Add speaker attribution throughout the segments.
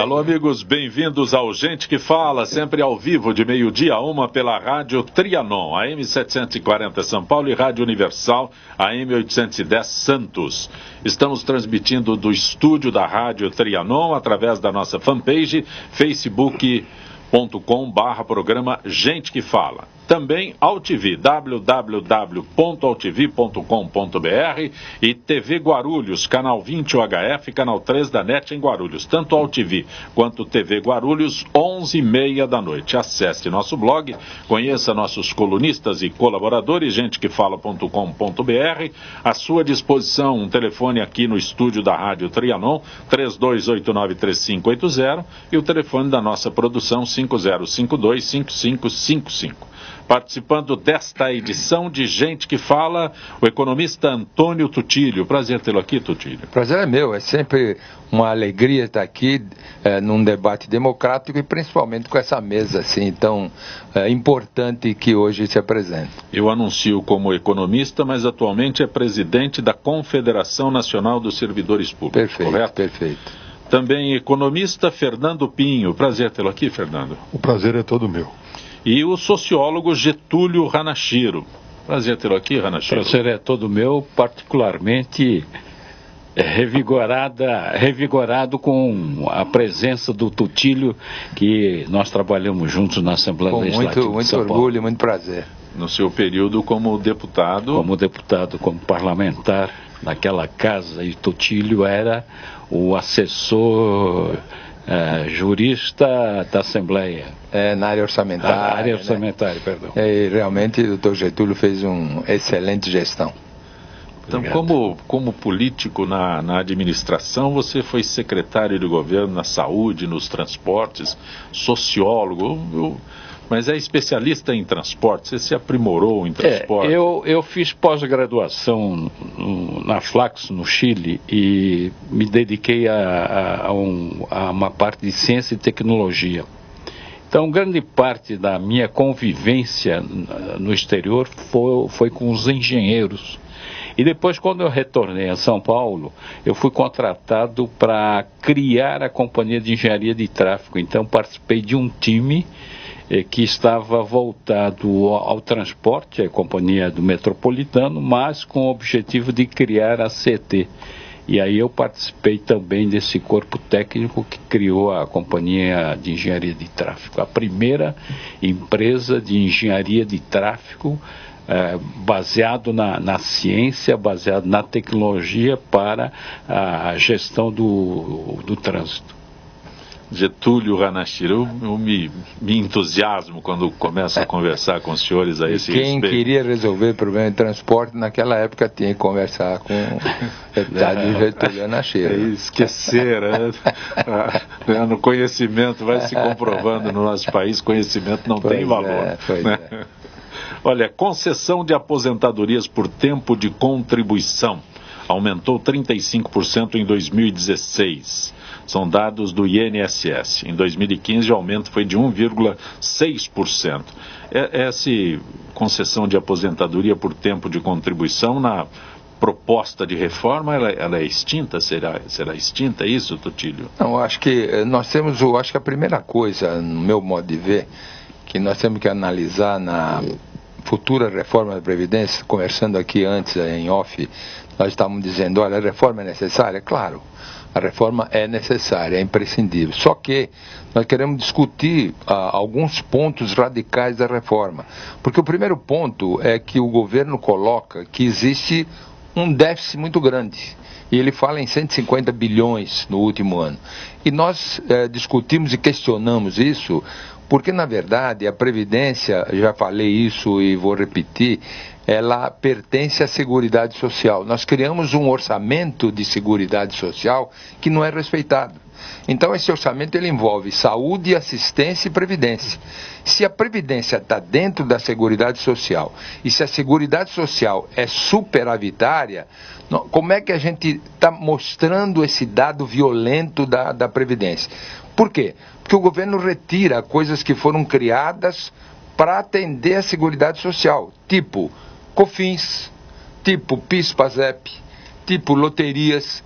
Speaker 1: Alô, amigos, bem-vindos ao Gente que Fala, sempre ao vivo, de meio-dia a 1 pela Rádio Trianon, AM 740 São Paulo e Rádio Universal, AM 810 Santos. Estamos transmitindo do estúdio da Rádio Trianon através da nossa fanpage, facebook.com/programa Gente que Fala. Também AltV, www.altv.com.br e TV Guarulhos, canal 20 UHF, canal 3 da NET em Guarulhos. Tanto AltV quanto TV Guarulhos, 11h30 da noite. Acesse nosso blog, conheça nossos colunistas e colaboradores, gentequefala.com.br. À sua disposição, um telefone aqui no estúdio da Rádio Trianon, 3289-3580, e o telefone da nossa produção, 5052-5555. Participando desta edição de Gente que Fala, o economista Antônio Tutilho. Prazer tê-lo aqui, Tutilho.
Speaker 2: Prazer é meu, é sempre uma alegria estar aqui num debate democrático e principalmente com essa mesa assim tão importante que hoje se apresenta.
Speaker 1: Eu anuncio como economista, mas atualmente é presidente da Confederação Nacional dos Servidores Públicos,
Speaker 2: perfeito,
Speaker 1: correto?
Speaker 2: Perfeito.
Speaker 1: Também economista Fernando Pinho. Prazer tê-lo aqui, Fernando.
Speaker 3: O prazer é todo meu.
Speaker 1: E o sociólogo Getúlio Hanachiro. Prazer tê-lo aqui, Hanachiro.
Speaker 4: Prazer é todo meu, particularmente revigorado com a presença do Tutilho, que nós trabalhamos juntos na Assembleia Legislativa.
Speaker 2: Muito orgulho, muito prazer.
Speaker 1: No seu período como deputado.
Speaker 4: Como parlamentar naquela casa, e Tutilho era o assessor jurista da Assembleia.
Speaker 2: Na área orçamentária.
Speaker 4: Na área orçamentária, perdão.
Speaker 2: E realmente o Dr. Getúlio fez uma excelente gestão.
Speaker 1: Então, como político na administração, você foi secretário de governo na saúde, nos transportes, sociólogo, mas é especialista em transporte, você se aprimorou em transporte?
Speaker 4: Eu fiz pós-graduação na Flaxo, no Chile, e me dediquei a uma parte de ciência e tecnologia. Então, grande parte da minha convivência no exterior foi com os engenheiros. E depois, quando eu retornei a São Paulo, eu fui contratado para criar a Companhia de Engenharia de Tráfego. Então, participei de um time que estava voltado ao transporte, a Companhia do Metropolitano, mas com o objetivo de criar a CET. E aí eu participei também desse corpo técnico que criou a Companhia de Engenharia de Tráfego, a primeira empresa de engenharia de tráfego baseado na ciência, baseado na tecnologia para a gestão do trânsito.
Speaker 1: Getúlio Hanachiro, eu me entusiasmo quando começo a conversar com os senhores a esse respeito.
Speaker 2: Quem queria resolver problema de transporte naquela época tinha que conversar com o deputado Getúlio Hanachiro.
Speaker 1: Esquecer, no conhecimento, vai se comprovando no nosso país, conhecimento não tem valor. Olha, concessão de aposentadorias por tempo de contribuição aumentou 35% em 2016. São dados do INSS. Em 2015, o aumento foi de 1,6%. Essa concessão de aposentadoria por tempo de contribuição, na proposta de reforma, ela é extinta? Será extinta isso, Tutilho?
Speaker 2: Não, acho que a primeira coisa, no meu modo de ver, que nós temos que analisar na futura reforma da Previdência, conversando aqui antes em off, nós estávamos dizendo, olha, a reforma é necessária? Claro. A reforma é necessária, é imprescindível. Só que nós queremos discutir alguns pontos radicais da reforma. Porque o primeiro ponto é que o governo coloca que existe um déficit muito grande. E ele fala em 150 bilhões no último ano. E nós discutimos e questionamos isso porque, na verdade, a Previdência, já falei isso e vou repetir, ela pertence à Seguridade Social. Nós criamos um orçamento de Seguridade Social que não é respeitado. Então, esse orçamento ele envolve saúde, assistência e previdência. Se a previdência está dentro da Seguridade Social e se a Seguridade Social é superavitária, como é que a gente está mostrando esse dado violento da previdência? Por quê? Porque o governo retira coisas que foram criadas para atender a Seguridade Social, tipo COFINS, tipo PIS-PASEP, tipo loterias,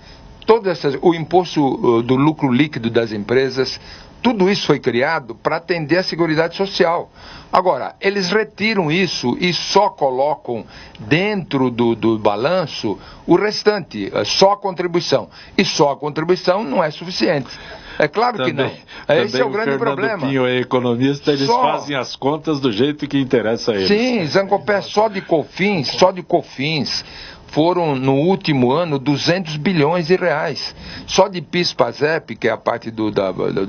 Speaker 2: o imposto do lucro líquido das empresas, tudo isso foi criado para atender a Seguridade Social. Agora, eles retiram isso e só colocam dentro do balanço o restante, só a contribuição. E só a contribuição não é suficiente. É claro
Speaker 1: também,
Speaker 2: que não. Esse é o grande problema.
Speaker 1: Pinho é economista, eles fazem as contas do jeito que interessa a eles.
Speaker 2: Sim, Zancopé, só de COFINS, foram no último ano 200 bilhões de reais. Só de PIS/PASEP, que é a parte do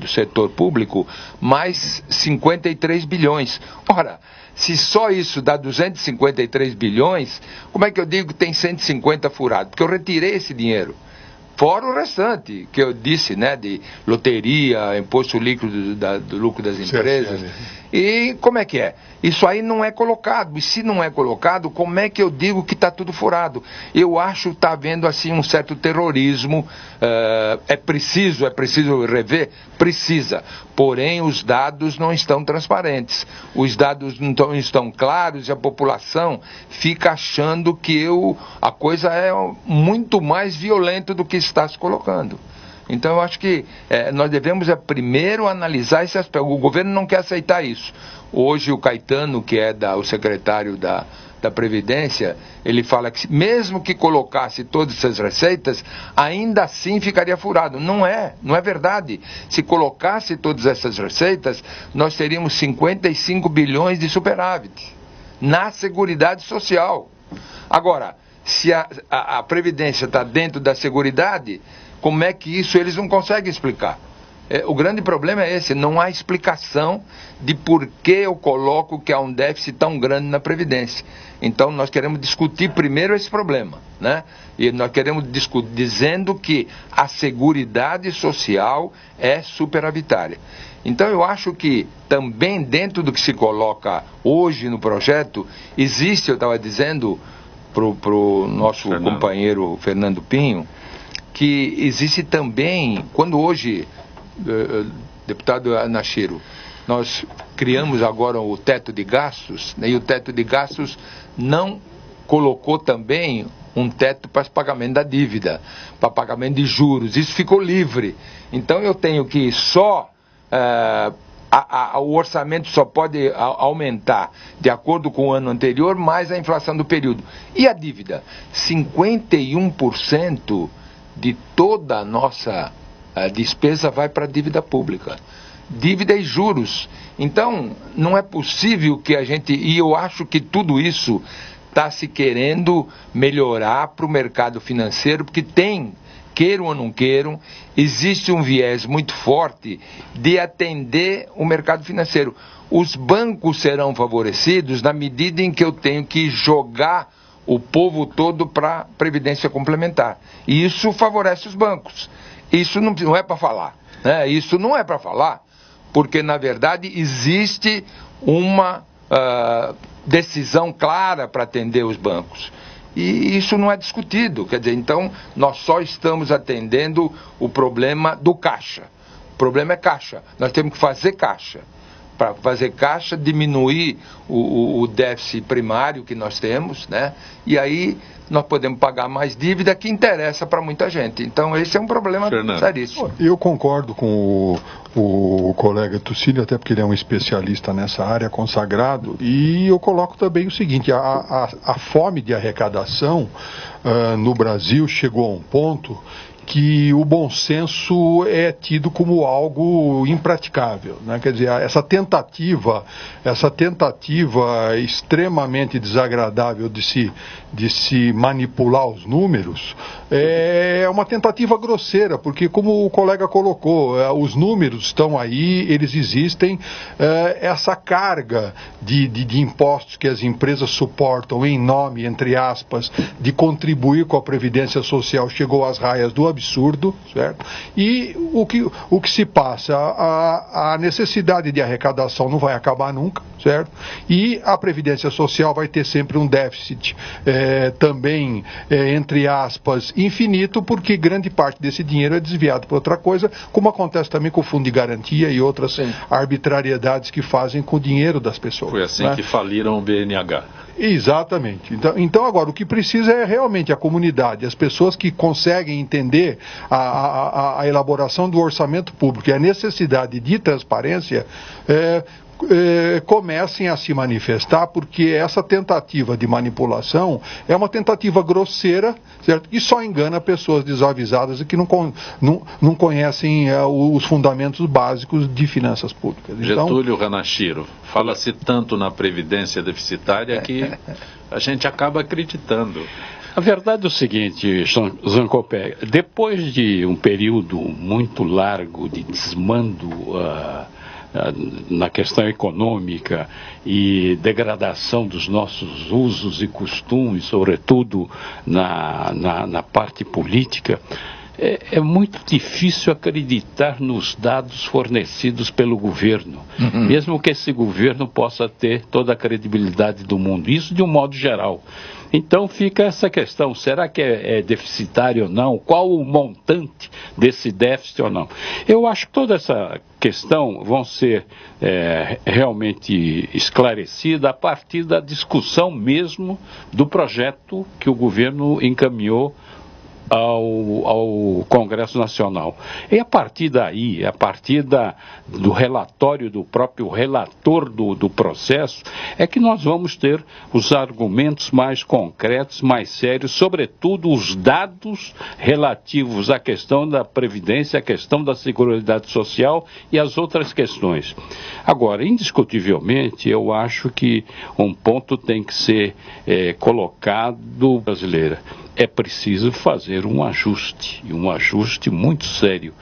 Speaker 2: setor público, mais 53 bilhões. Ora, se só isso dá 253 bilhões, como é que eu digo que tem 150 furado? Porque eu retirei esse dinheiro. Fora o restante, que eu disse, né, de loteria, imposto líquido do lucro das empresas. Sim. E como é que é? Isso aí não é colocado. E se não é colocado, como é que eu digo que está tudo furado? Eu acho que está havendo assim um certo terrorismo. É preciso rever? Precisa. Porém, os dados não estão transparentes. Os dados não estão claros e a população fica achando que a coisa é muito mais violenta do que está se colocando. Então eu acho que nós devemos primeiro analisar esse aspecto. O governo não quer aceitar isso. Hoje o Caetano, que é o secretário da Previdência, ele fala que mesmo que colocasse todas essas receitas, ainda assim ficaria furado. Não é verdade. Se colocasse todas essas receitas, nós teríamos 55 bilhões de superávit na Seguridade Social. Agora, se a Previdência está dentro da Seguridade, como é que isso eles não conseguem explicar? O grande problema é esse, não há explicação de por que eu coloco que há um déficit tão grande na Previdência. Então nós queremos discutir primeiro esse problema, né? E nós queremos discutir dizendo que a Seguridade Social é superavitária. Então eu acho que também dentro do que se coloca hoje no projeto, existe, eu estava dizendo para o nosso companheiro Fernando Pinho, que existe também, quando hoje, deputado Anachiro, nós criamos agora o teto de gastos, né, e o teto de gastos não colocou também um teto para pagamento da dívida, para pagamento de juros, isso ficou livre. Então eu tenho que o orçamento só pode aumentar de acordo com o ano anterior, mais a inflação do período. E a dívida? 51% de toda a nossa despesa vai para a dívida pública. Dívida e juros. Então, não é possível que e eu acho que tudo isso está se querendo melhorar para o mercado financeiro, porque queiram ou não queiram, existe um viés muito forte de atender o mercado financeiro. Os bancos serão favorecidos na medida em que eu tenho que jogar o povo todo para a Previdência Complementar. E isso favorece os bancos. Isso não é para falar, né? Isso não é para falar, porque, na verdade, existe uma decisão clara para atender os bancos. E isso não é discutido. Quer dizer, então, nós só estamos atendendo o problema do caixa. O problema é caixa. Nós temos que fazer caixa. Para fazer caixa, diminuir o déficit primário que nós temos, né? E aí nós podemos pagar mais dívida, que interessa para muita gente. Então esse é um problema seríssimo.
Speaker 3: Eu concordo com o colega Tucílio, até porque ele é um especialista nessa área, consagrado, e eu coloco também o seguinte, a fome de arrecadação no Brasil chegou a um ponto que o bom senso é tido como algo impraticável, né? Quer dizer, essa tentativa extremamente desagradável de se manipular os números é uma tentativa grosseira, porque, como o colega colocou, os números estão aí, eles existem, essa carga de impostos que as empresas suportam em nome, entre aspas, de contribuir com a Previdência Social chegou às raias do absurdo, certo? E o que se passa, a necessidade de arrecadação não vai acabar nunca, certo? E a Previdência Social vai ter sempre um déficit também, entre aspas, infinito, porque grande parte desse dinheiro é desviado para outra coisa, como acontece também com o Fundo de Garantia e outras arbitrariedades que fazem com o dinheiro das pessoas.
Speaker 1: Foi assim,
Speaker 3: né?
Speaker 1: que faliram o BNH.
Speaker 3: Exatamente. Então agora, o que precisa é realmente a comunidade, as pessoas que conseguem entender a elaboração do orçamento público e a necessidade de transparência, comecem a se manifestar, porque essa tentativa de manipulação é uma tentativa grosseira, certo? E só engana pessoas desavisadas e que não conhecem os fundamentos básicos de finanças públicas. Então,
Speaker 1: Getúlio Ranachiro, fala-se tanto na previdência deficitária que a gente acaba acreditando.
Speaker 4: A verdade é o seguinte, Zancopé, depois de um período muito largo de desmando na questão econômica e degradação dos nossos usos e costumes, sobretudo na parte política, é muito difícil acreditar nos dados fornecidos pelo governo, mesmo que esse governo possa ter toda a credibilidade do mundo, isso de um modo geral. Então fica essa questão, será que é deficitário ou não? Qual o montante desse déficit ou não? Eu acho que toda essa questão vão ser realmente esclarecida a partir da discussão mesmo do projeto que o governo encaminhou ao Congresso Nacional. E a partir daí, a partir do relatório do próprio relator do processo, é que nós vamos ter os argumentos mais concretos, mais sérios, sobretudo os dados relativos à questão da Previdência, à questão da Seguridade Social e as outras questões. Agora, indiscutivelmente, eu acho que um ponto tem que ser colocado, brasileira. É preciso fazer um ajuste muito sério.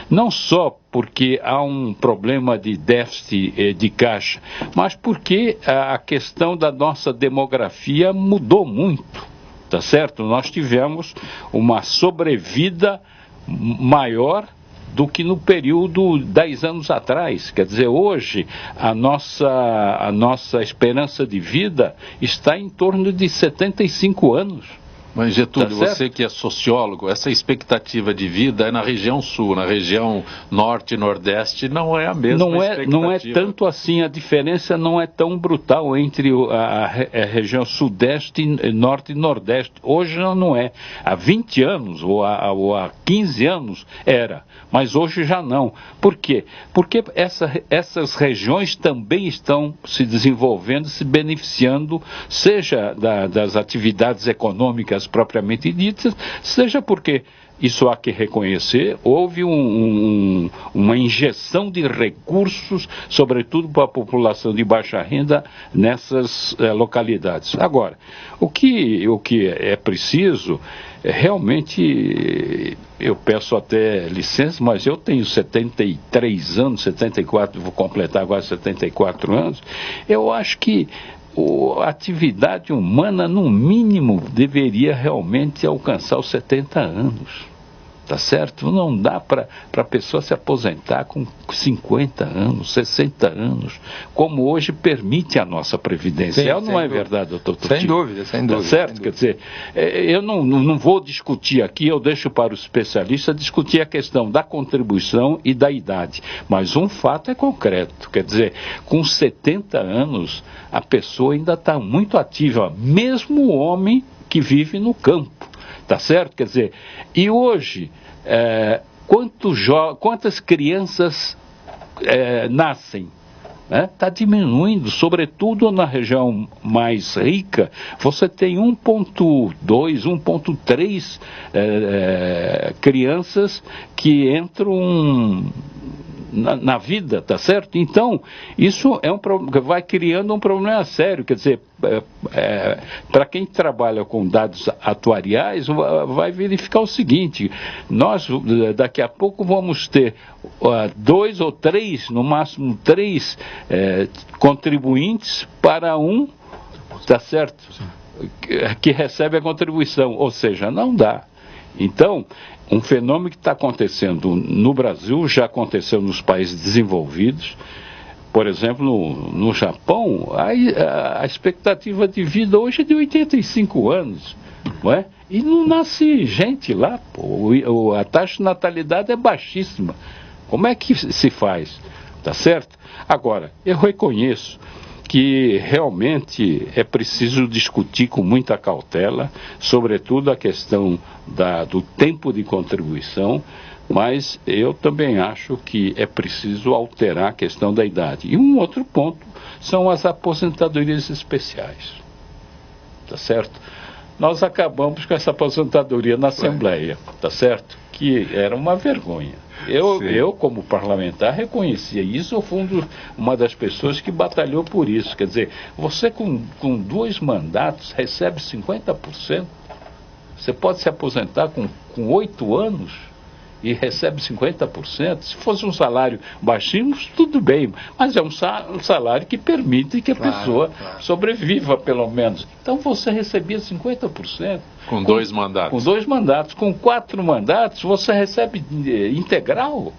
Speaker 4: Não só porque há um problema de déficit de caixa, mas porque a questão da nossa demografia mudou muito, tá certo? Nós tivemos uma sobrevida maior do que no período 10 anos atrás. Quer dizer, hoje a nossa esperança de vida está em torno de 75 anos.
Speaker 1: Mas, Getúlio, você que é sociólogo, essa expectativa de vida é na região sul, na região norte e nordeste não é a mesma expectativa.
Speaker 4: Não é tanto assim, a diferença não é tão brutal entre a região sudeste, norte e nordeste. Hoje não é. Há 20 anos ou há 15 anos era, mas hoje já não. Por quê? Porque essas regiões também estão se desenvolvendo, se beneficiando, seja das atividades econômicas propriamente ditas, seja porque, isso há que reconhecer, houve uma injeção de recursos, sobretudo para a população de baixa renda nessas localidades. Agora, o que é preciso, realmente, eu peço até licença, mas eu tenho 73 anos, 74, vou completar agora 74 anos, eu acho que a atividade humana, no mínimo, deveria realmente alcançar os 70 anos. Tá certo? Não dá para a pessoa se aposentar com 50 anos, 60 anos, como hoje permite a nossa Previdência. Sim, não é verdade, doutor Turtinho?
Speaker 2: Sem dúvida.
Speaker 4: Tá certo? Quer dizer, eu não vou discutir aqui, eu deixo para os especialistas discutir a questão da contribuição e da idade. Mas um fato é concreto, quer dizer, com 70 anos, a pessoa ainda está muito ativa, mesmo o homem que vive no campo. Tá certo? Quer dizer, e hoje, quantas crianças nascem? Está diminuindo, sobretudo na região mais rica, você tem 1,2, 1,3 crianças que entram na vida, tá certo? Então, isso vai criando um problema sério, quer dizer, para quem trabalha com dados atuariais, vai verificar o seguinte: nós daqui a pouco vamos ter 2 ou 3, no máximo 3 contribuintes para um, tá certo? Que recebe a contribuição, ou seja, não dá. Então, um fenômeno que está acontecendo no Brasil, já aconteceu nos países desenvolvidos. Por exemplo, no Japão, a expectativa de vida hoje é de 85 anos, não é? E não nasce gente lá, pô. A taxa de natalidade é baixíssima. Como é que se faz? Tá certo? Agora, eu reconheço que realmente é preciso discutir com muita cautela, sobretudo a questão do tempo de contribuição, mas eu também acho que é preciso alterar a questão da idade. E um outro ponto são as aposentadorias especiais, tá certo? Nós acabamos com essa aposentadoria na Assembleia, tá certo? Que era uma vergonha. Eu, como parlamentar, reconhecia isso. Eu fui uma das pessoas que batalhou por isso. Quer dizer, você com 2 mandatos recebe 50%. Você pode se aposentar com 8 anos e recebe 50%. Se fosse um salário baixinho, tudo bem, mas é um salário que permite que a pessoa sobreviva, pelo menos. Então você recebia 50%.
Speaker 1: Com 2 mandatos.
Speaker 4: Com 2 mandatos. Com 4 mandatos, você recebe integral.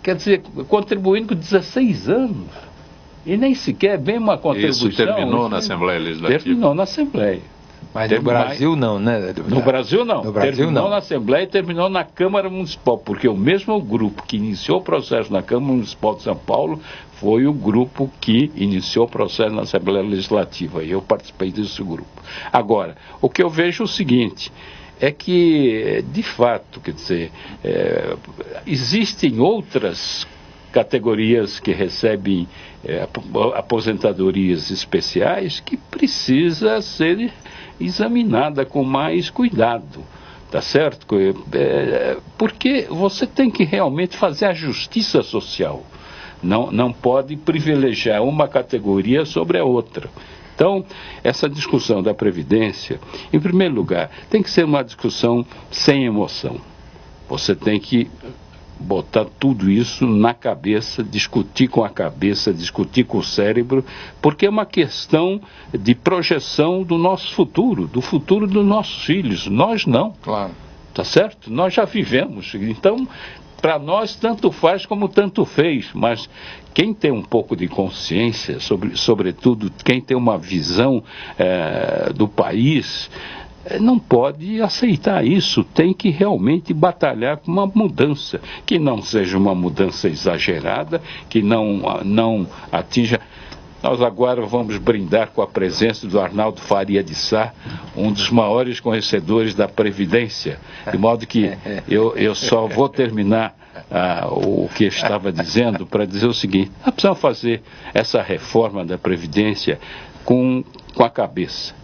Speaker 4: Quer dizer, contribuindo com 16 anos. E nem sequer vem uma contribuição.
Speaker 1: Isso terminou na Assembleia Legislativa?
Speaker 4: Terminou na Assembleia.
Speaker 2: Mas no Brasil não, né?
Speaker 4: No Brasil não.
Speaker 2: No Brasil
Speaker 4: terminou
Speaker 2: não.
Speaker 4: na Assembleia e terminou na Câmara Municipal, porque o mesmo grupo que iniciou o processo na Câmara Municipal de São Paulo foi o grupo que iniciou o processo na Assembleia Legislativa, e eu participei desse grupo. Agora, o que eu vejo é o seguinte, é que, de fato, quer dizer, existem outras categorias que recebem aposentadorias especiais que precisa ser examinada com mais cuidado, tá certo? Porque você tem que realmente fazer a justiça social, não pode privilegiar uma categoria sobre a outra. Então, essa discussão da Previdência, em primeiro lugar, tem que ser uma discussão sem emoção. Você tem que botar tudo isso na cabeça, discutir com a cabeça, discutir com o cérebro, porque é uma questão de projeção do nosso futuro, do futuro dos nossos filhos. Nós não.
Speaker 2: Claro.
Speaker 4: Tá certo? Nós já vivemos. Então, para nós, tanto faz como tanto fez. Mas quem tem um pouco de consciência, sobretudo quem tem uma visão do país, não pode aceitar isso, tem que realmente batalhar por uma mudança, que não seja uma mudança exagerada, que não atinja. Nós agora vamos brindar com a presença do Arnaldo Faria de Sá, um dos maiores conhecedores da Previdência, de modo que eu só vou terminar o que eu estava dizendo para dizer o seguinte: nós precisamos fazer essa reforma da Previdência com a cabeça.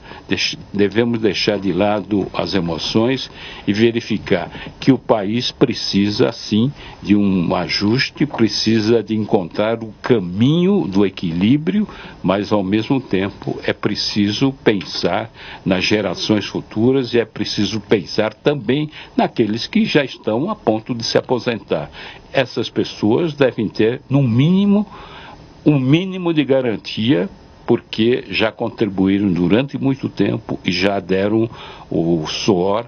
Speaker 4: Devemos deixar de lado as emoções e verificar que o país precisa, sim, de um ajuste, precisa de encontrar o caminho do equilíbrio, mas, ao mesmo tempo, é preciso pensar nas gerações futuras e é preciso pensar também naqueles que já estão a ponto de se aposentar. Essas pessoas devem ter, no mínimo, um mínimo de garantia, porque já contribuíram durante muito tempo e já deram o suor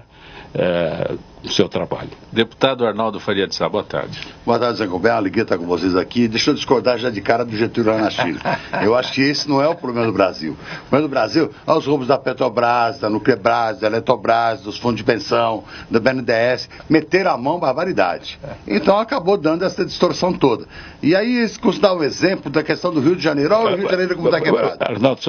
Speaker 4: do seu trabalho.
Speaker 1: Deputado Arnaldo Faria de Sá, boa tarde.
Speaker 5: Boa tarde, Zé Gomes. É uma alegria estar com vocês aqui. Deixa eu discordar já de cara do Getúlio lá na Chile. Eu acho que esse não é o problema do Brasil. O problema do Brasil é os roubos da Petrobras, da Nucleabras, da Eletrobras, dos fundos de pensão, da BNDES. Meteram a mão, barbaridade. Então acabou dando essa distorção toda. E aí, eles costumam dar um exemplo da questão do Rio de Janeiro. Olha o Rio de Janeiro como está quebrado.
Speaker 4: Arnaldo,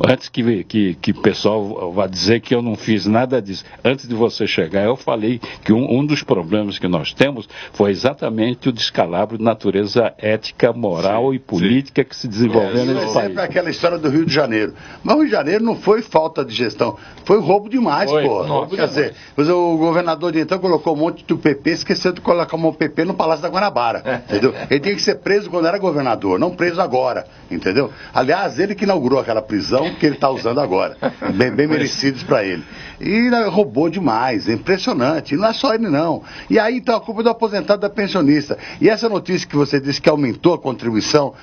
Speaker 4: antes que o pessoal vá dizer que eu não fiz nada disso, antes de você chegar, eu falei que um dos problemas que nós temos foi exatamente o descalabro de natureza ética, moral e política que se desenvolveu nesse país.
Speaker 5: Sempre aquela história do Rio de Janeiro. Mas o Rio de Janeiro não foi falta de gestão, foi roubo demais, pô. Quer dizer, o governador de então colocou um monte do PP, esqueceu de colocar um PP no Palácio da Guanabara, entendeu? Ele tinha que ser preso quando era governador, não preso agora, entendeu? Aliás, ele que inaugurou aquela prisão que ele está usando agora, bem merecidos para ele. E roubou demais, é impressionante. E não é só ele, não. E aí, então, a culpa do aposentado da pensionista. E essa notícia que você disse que aumentou a contribuição,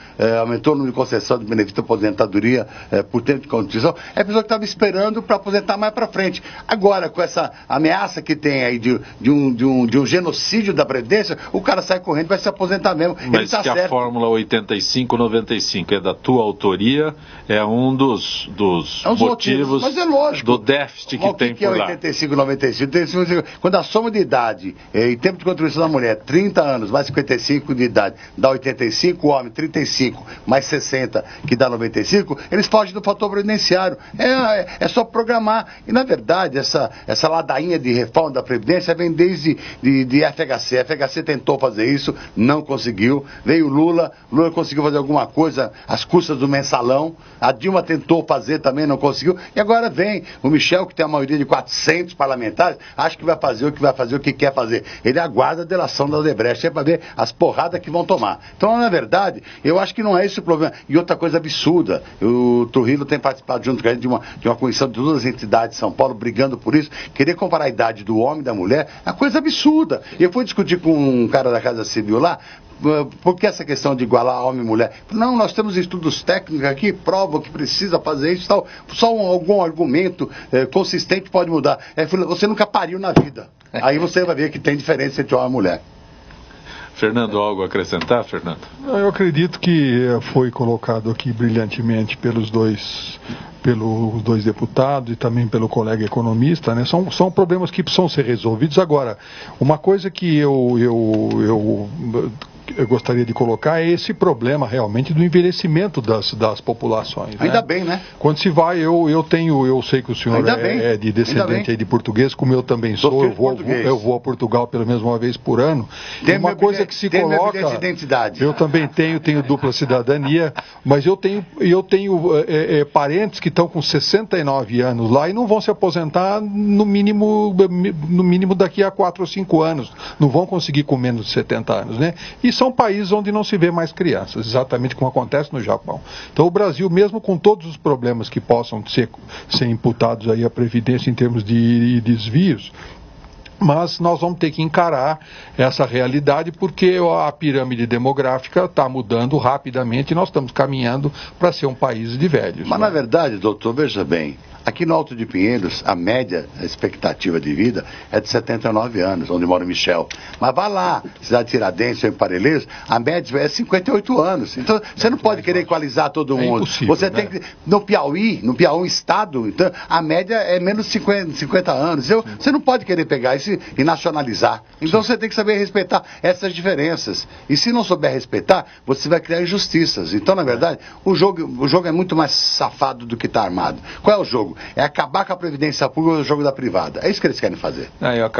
Speaker 5: aumentou o número de concessão de benefício de aposentadoria por tempo de contribuição, é a pessoa que estava esperando para aposentar mais para frente. Agora, com essa ameaça que tem aí de um genocídio da Previdência, o cara sai correndo e vai se aposentar mesmo.
Speaker 1: Mas que a Fórmula 85-95 é da tua autoria, é um dos motivos
Speaker 5: mas é lógico.
Speaker 1: do déficit que tem por lá.
Speaker 5: O que é 85-95? Quando a soma de idade e tempo de contribuição da mulher, 30 anos mais 55 de idade, dá 85, o homem 35 mais 60, que dá 95, eles fogem do fator previdenciário. É só programar. E, na verdade, essa ladainha de reforma da Previdência vem desde de FHC. A FHC tentou fazer isso, não conseguiu. Veio Lula conseguiu fazer alguma coisa às custas do mensalão. A Dilma tentou fazer também, não conseguiu. E agora vem o Michel, que tem a maioria de 400 parlamentares, acha que vai fazer o que quer fazer. Ele aguarda a delação da Odebrecht, para ver as porradas que vão tomar. Então, na verdade, eu acho que não é esse o problema. E outra coisa absurda, o Trujillo tem participado junto com a gente de uma comissão de todas as entidades de São Paulo, brigando por isso, querer comparar a idade do homem e da mulher, é uma coisa absurda. E eu fui discutir com um cara da Casa Civil lá, por que essa questão de igualar homem e mulher? Não, nós temos estudos técnicos aqui, provam que precisa fazer isso e tal. Só algum argumento consistente pode mudar. Você nunca pariu na vida. Aí você vai ver que tem diferença entre homem e mulher.
Speaker 1: Fernando, algo a acrescentar, Fernando?
Speaker 3: Eu acredito que foi colocado aqui brilhantemente pelos dois deputados e também pelo colega economista, né? São problemas que precisam ser resolvidos. Agora, uma coisa que eu gostaria de colocar é esse problema realmente do envelhecimento das populações.
Speaker 5: Ainda bem, né?
Speaker 3: Quando se vai, eu sei que o senhor é de descendente aí de português, como eu também sou, eu vou a Portugal pelo menos uma vez por ano.
Speaker 5: Tem
Speaker 3: uma coisa que se coloca,
Speaker 5: identidade.
Speaker 3: Eu também tenho dupla cidadania, mas eu tenho parentes que estão com 69 anos lá e não vão se aposentar no mínimo daqui a 4 ou 5 anos, não vão conseguir com menos de 70 anos, né? E são países onde não se vê mais crianças, exatamente como acontece no Japão. Então o Brasil, mesmo com todos os problemas que possam ser imputados aí à Previdência em termos de desvios, mas nós vamos ter que encarar essa realidade porque a pirâmide demográfica está mudando rapidamente e nós estamos caminhando para ser um país de velhos.
Speaker 5: Mas, na verdade, doutor, veja bem, aqui no Alto de Pinheiros, a média expectativa de vida é de 79 anos, onde mora o Michel. Mas vai lá, cidade de Tiradentes ou em Parelheiros, a média é 58 anos. Então, você não pode querer equalizar todo mundo. Você tem que... No Piauí, estado, então, a média é menos de 50 anos. Você não pode querer pegar isso e nacionalizar. Então, você tem que saber respeitar essas diferenças. E se não souber respeitar, você vai criar injustiças. Então, na verdade, o jogo é muito mais safado do que está armado. Qual é o jogo? É acabar com a Previdência Pública ou o jogo da privada. É isso que eles querem fazer.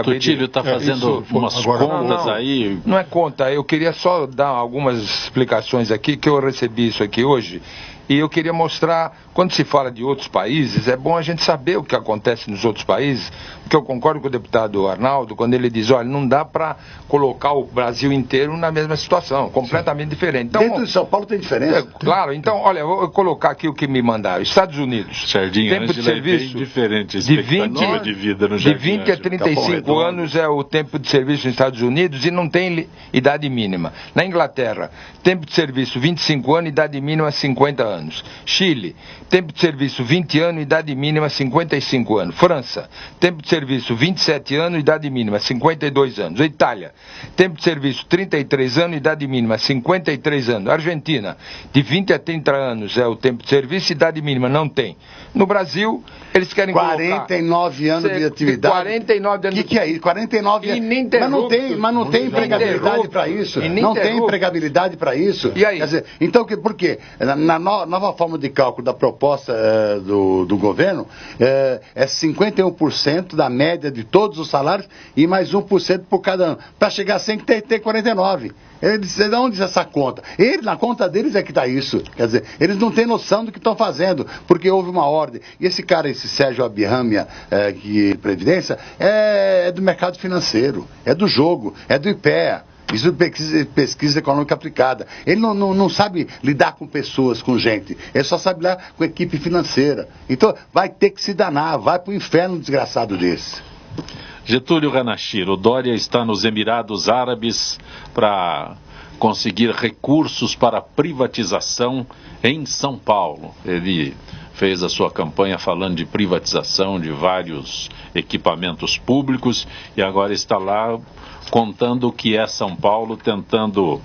Speaker 1: Tutílio está fazendo umas contas aí.
Speaker 2: Não é conta, eu queria só dar algumas explicações aqui, que eu recebi isso aqui hoje. E eu queria mostrar, quando se fala de outros países, é bom a gente saber o que acontece nos outros países, porque eu concordo com o deputado Arnaldo, quando ele diz, olha, não dá para colocar o Brasil inteiro na mesma situação, completamente diferente. Então,
Speaker 5: dentro de São Paulo tem diferença.
Speaker 2: Claro, então, olha, eu vou colocar aqui o que me mandaram. Estados Unidos,
Speaker 1: Jardim
Speaker 2: tempo de serviço
Speaker 1: é bem diferente a expectativa de vida no Jardim.
Speaker 2: De 20 a 35 anos é o tempo de serviço nos Estados Unidos e não tem idade mínima. Na Inglaterra, tempo de serviço 25 anos, idade mínima 50 anos. Chile, tempo de serviço 20 anos, idade mínima 55 anos. França, tempo de serviço 27 anos, idade mínima 52 anos. Itália, tempo de serviço 33 anos, idade mínima 53 anos. Argentina, de 20 a 30 anos é o tempo de serviço, idade mínima não tem. No Brasil, eles querem
Speaker 5: 49 anos de atividade.
Speaker 2: 49 anos.
Speaker 5: O que é isso? 49 anos. Mas não tem empregabilidade para isso. Não tem empregabilidade para isso.
Speaker 2: E aí?
Speaker 5: Quer dizer, então, por quê? Na nova forma de cálculo da proposta do governo, é 51% da média de todos os salários e mais 1% por cada ano. Para chegar a 100, tem que ter 49%. De onde essa conta? Na conta deles é que está isso. Quer dizer, eles não têm noção do que estão fazendo, porque houve uma ordem. E esse cara, esse Sérgio Abirrâmia, que Previdência, é do mercado financeiro, é do jogo, é do IPEA. Isso é pesquisa econômica aplicada. Ele não sabe lidar com pessoas, com gente. Ele só sabe lidar com equipe financeira. Então, vai ter que se danar. Vai para o inferno um desgraçado desse.
Speaker 1: Getúlio Ranachir, o Dória está nos Emirados Árabes para conseguir recursos para privatização em São Paulo. Ele fez a sua campanha falando de privatização de vários equipamentos públicos e agora está lá contando o que é São Paulo, tentando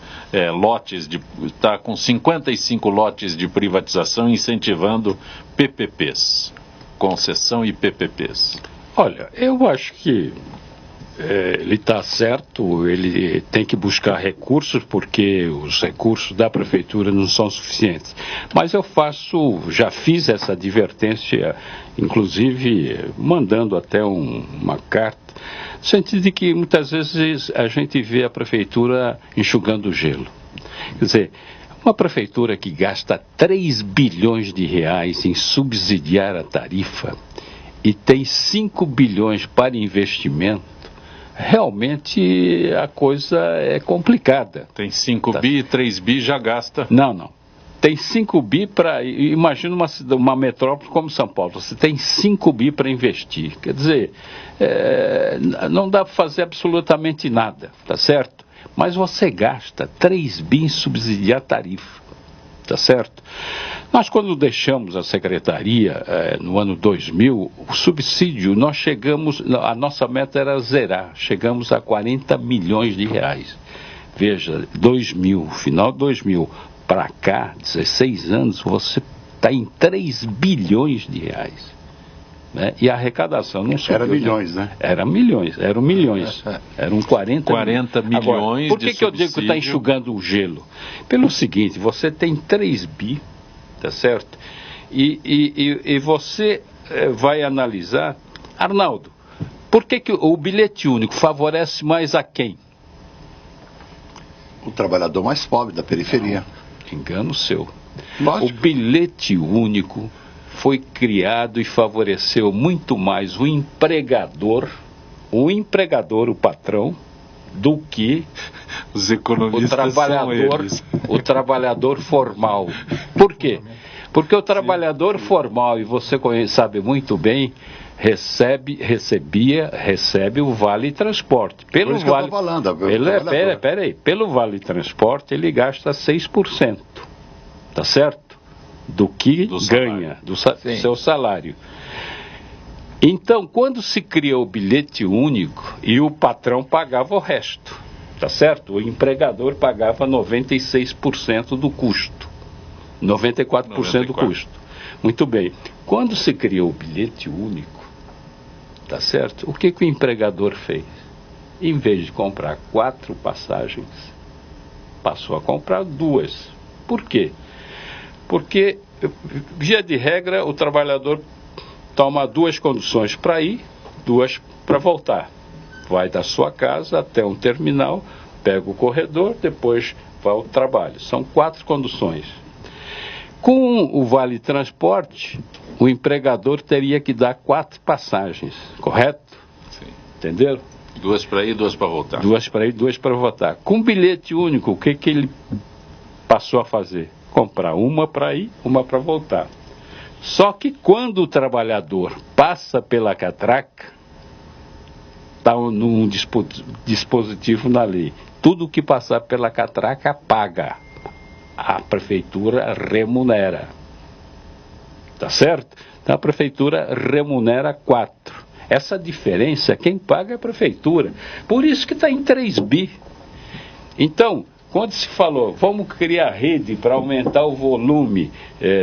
Speaker 1: está com 55 lotes de privatização, incentivando PPPs, concessão e PPPs.
Speaker 4: Olha, eu acho que ele está certo, ele tem que buscar recursos, porque os recursos da prefeitura não são suficientes. Mas eu já fiz essa advertência, inclusive mandando até uma carta, no sentido de que muitas vezes a gente vê a prefeitura enxugando o gelo. Quer dizer, uma prefeitura que gasta 3 bilhões de reais em subsidiar a tarifa e tem 5 bilhões para investimento, realmente a coisa é complicada.
Speaker 1: Tem 5 bi e 3 bi já gasta.
Speaker 4: Não. Tem 5 bi para... Imagina uma metrópole como São Paulo. Você tem 5 bi para investir. Quer dizer, não dá para fazer absolutamente nada, tá certo? Mas você gasta 3 bi em subsidiar a tarifa, tá certo? Nós, quando deixamos a secretaria no ano 2000, o subsídio, a nossa meta era zerar, chegamos a 40 milhões de reais. Veja, 2000, final de 2000, para cá, 16 anos, você está em 3 bilhões de reais. Né? E a arrecadação não subiu.
Speaker 5: Era milhões, né?
Speaker 4: Eram milhões. Eram 40
Speaker 1: milhões. Agora,
Speaker 4: por que eu digo que está enxugando o gelo? Pelo seguinte, você tem 3 bi, tá certo? E você vai analisar... Arnaldo, por que o bilhete único favorece mais a quem?
Speaker 5: O trabalhador mais pobre da periferia.
Speaker 4: Engano seu.
Speaker 5: Lógico.
Speaker 4: O bilhete único foi criado e favoreceu muito mais o empregador, o patrão, do que
Speaker 1: os economistas
Speaker 4: o trabalhador formal. Por quê? Porque o trabalhador formal, e você sabe muito bem, recebe o Vale Transporte. Pelo
Speaker 5: isso
Speaker 4: vale,
Speaker 5: que eu estou falando.
Speaker 4: Peraí, pelo Vale Transporte ele gasta 6%, tá certo? Do que ganha, do seu salário. Então, quando se criou o bilhete único e o patrão pagava o resto, tá certo? O empregador pagava 96% do custo, 94% do custo. Muito bem. Quando se criou o bilhete único, tá certo? O que o empregador fez? Em vez de comprar 4 passagens, passou a comprar 2. Por quê? Porque, via de regra, o trabalhador toma 2 conduções para ir, 2 para voltar. Vai da sua casa até um terminal, pega o corredor, depois vai ao trabalho. São 4 conduções. Com o Vale Transporte, o empregador teria que dar 4 passagens, correto?
Speaker 1: Sim.
Speaker 4: Entenderam?
Speaker 1: 2 para ir e 2 para voltar.
Speaker 4: 2 para ir e 2 para voltar. Com o bilhete único, o que ele passou a fazer? Comprar uma para ir, uma para voltar. Só que quando o trabalhador passa pela catraca, está num dispositivo na lei. Tudo que passar pela catraca paga. A prefeitura remunera. Tá certo? Então a prefeitura remunera 4. Essa diferença, quem paga é a prefeitura. Por isso que está em 3 bi. Então, quando se falou, vamos criar rede para aumentar o volume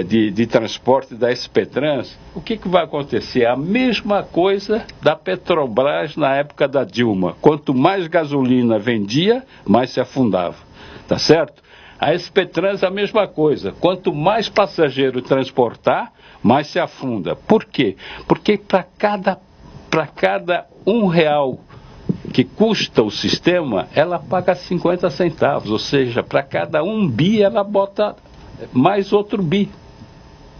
Speaker 4: de transporte da SP-Trans, o que vai acontecer? A mesma coisa da Petrobras na época da Dilma. Quanto mais gasolina vendia, mais se afundava. Tá certo? A SP-Trans a mesma coisa. Quanto mais passageiro transportar, mais se afunda. Por quê? Porque para cada R$1 que custa o sistema, ela paga 50 centavos, ou seja, para cada 1 bi ela bota mais outro bi.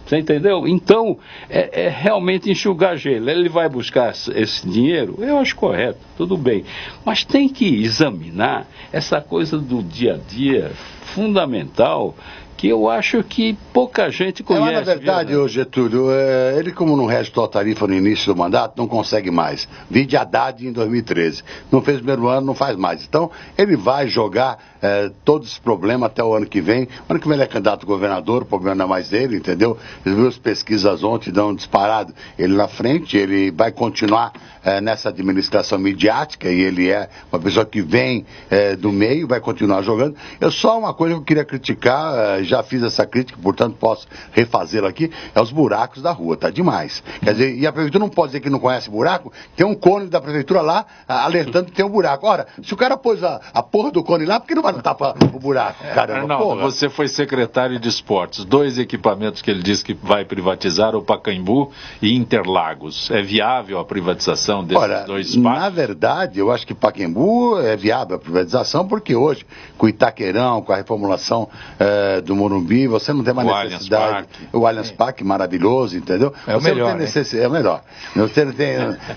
Speaker 4: Você entendeu? Então, é realmente enxugar gelo. Ele vai buscar esse dinheiro? Eu acho correto, tudo bem. Mas tem que examinar essa coisa do dia a dia fundamental, que eu acho que pouca gente conhece.
Speaker 5: Mas, na verdade, ô Getúlio, ele como não restou a tarifa no início do mandato, não consegue mais. Vide Haddad em 2013. Não fez o primeiro ano, não faz mais. Então, ele vai jogar todos os problemas até o ano que vem. O ano que vem ele é candidato a governador, o problema não é mais dele, entendeu? Ele viu as pesquisas ontem, dão disparado ele na frente, ele vai continuar nessa administração midiática, e ele é uma pessoa que vem do meio, vai continuar jogando. Só uma coisa que eu queria criticar, já fiz essa crítica, portanto posso refazê-la aqui, é os buracos da rua, tá demais. Quer dizer, e a prefeitura não pode dizer que não conhece buraco, tem um cone da prefeitura lá alertando que tem um buraco. Ora, se o cara pôs a porra do cone lá, por que não vai tapar o buraco? Caramba,
Speaker 1: Arnaldo, você foi secretário de esportes. 2 equipamentos que ele disse que vai privatizar, o Pacaembu e Interlagos. É viável a privatização desses 2 espaços?
Speaker 5: Na verdade, eu acho que Pacaembu é viável a privatização, porque hoje, com o Itaquerão, com a reformulação do Morumbi, você não tem mais necessidade. O Allianz Parque, maravilhoso, entendeu?
Speaker 2: É o melhor, né?
Speaker 5: É o melhor. Você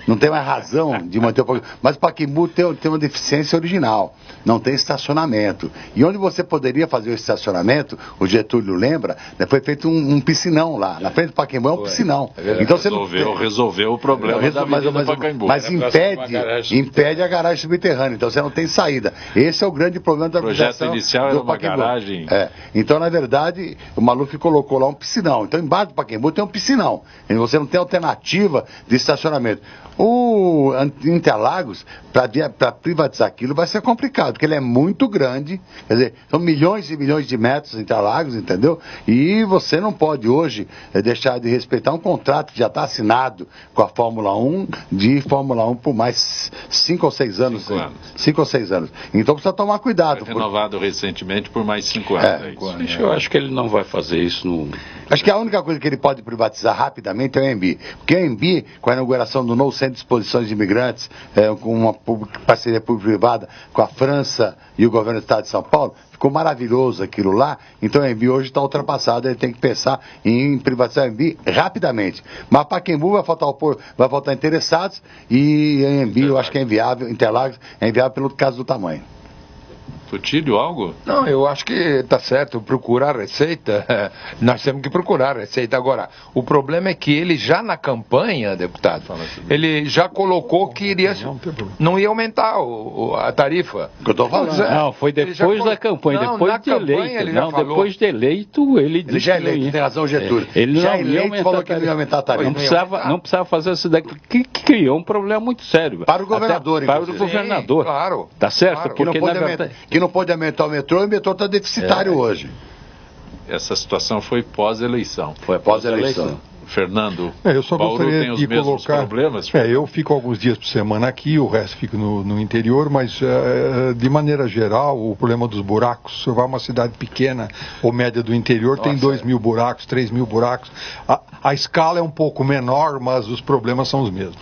Speaker 5: não tem mais razão de manter o Pacaembu. Mas o Pacaembu tem uma deficiência original. Não tem estacionamento. E onde você poderia fazer o estacionamento, o Getúlio lembra, né, foi feito um piscinão lá. Na frente do Pacaembu é um piscinão.
Speaker 1: Então você resolveu o problema da Avenida Pacaembu.
Speaker 5: Mas impede a garagem subterrânea. Então você não tem saída. Esse é o grande problema da
Speaker 1: projeto inicial era uma garagem.
Speaker 5: Então, na verdade, o Maluf colocou lá um piscinão. Então, embaixo do Pacaembu tem um piscinão. E você não tem alternativa de estacionamento. O Interlagos, para privatizar aquilo, vai ser complicado, porque ele é muito grande. Quer dizer, são milhões e milhões de metros Interlagos, entendeu? E você não pode hoje deixar de respeitar um contrato que já está assinado com a Fórmula 1, de Fórmula 1 por mais 5 ou 6 anos. 5 ou 6 anos. Então precisa tomar cuidado.
Speaker 1: Foi renovado recentemente por mais 5 anos.
Speaker 4: Eu acho que ele não vai fazer isso no...
Speaker 5: Acho que a única coisa que ele pode privatizar rapidamente é o AMB. Porque o AMB, com a inauguração do novo Centro de Exposições de Imigrantes, com uma parceria público-privada com a França e o governo do Estado de São Paulo, ficou maravilhoso aquilo lá. Então o AMB hoje está ultrapassado, ele tem que pensar em privatizar o AMB rapidamente. Mas Pacaembu vai faltar interessados e o AMB eu acho que é inviável, Interlagos é inviável pelo caso do tamanho.
Speaker 1: Futílio, algo?
Speaker 2: Não, eu acho que está certo, procurar receita, nós temos que procurar receita. Agora, o problema é que ele já na campanha, deputado, ele já colocou que não ia aumentar a tarifa.
Speaker 5: Que eu estou falando.
Speaker 4: Não, foi depois da campanha, depois de eleito. Depois de eleito, ele disse
Speaker 5: já eleito, tem razão, Getúlio.
Speaker 4: Ele
Speaker 5: já eleito falou que não ia aumentar a tarifa.
Speaker 4: Não precisava fazer isso daqui, que criou um problema muito sério.
Speaker 5: Para o governador,
Speaker 4: para o governador.
Speaker 2: Claro.
Speaker 4: Tá certo? Porque na verdade...
Speaker 5: Que não pode aumentar o metrô e o metrô está deficitário hoje.
Speaker 1: Essa situação foi pós-eleição.
Speaker 5: Foi pós-eleição.
Speaker 1: Fernando,
Speaker 3: eu só
Speaker 1: Bauru
Speaker 3: gostaria
Speaker 1: tem os
Speaker 3: de
Speaker 1: mesmos
Speaker 3: colocar,
Speaker 1: problemas?
Speaker 3: Eu fico alguns dias por semana aqui, o resto fica no interior, mas de maneira geral, o problema dos buracos, se vai a uma cidade pequena ou média do interior, tem 2.000 buracos, 3.000 buracos. A escala é um pouco menor, mas os problemas são os mesmos.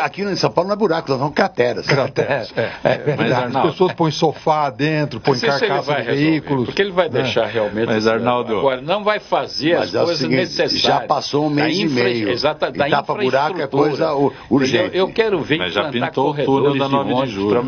Speaker 5: Aqui em São Paulo não é buraco, são crateras.
Speaker 3: Crateras, verdade. As pessoas põem sofá dentro, põem carcaça de veículos.
Speaker 4: Porque ele vai deixar realmente...
Speaker 1: Mas, Arnaldo...
Speaker 4: Agora, não vai fazer as coisas necessárias.
Speaker 5: Já passou um mês e meio.
Speaker 4: Da
Speaker 5: tapa-buraco é coisa urgente.
Speaker 4: Eu quero ver
Speaker 1: mas já pintou o túnel da 9 de julho.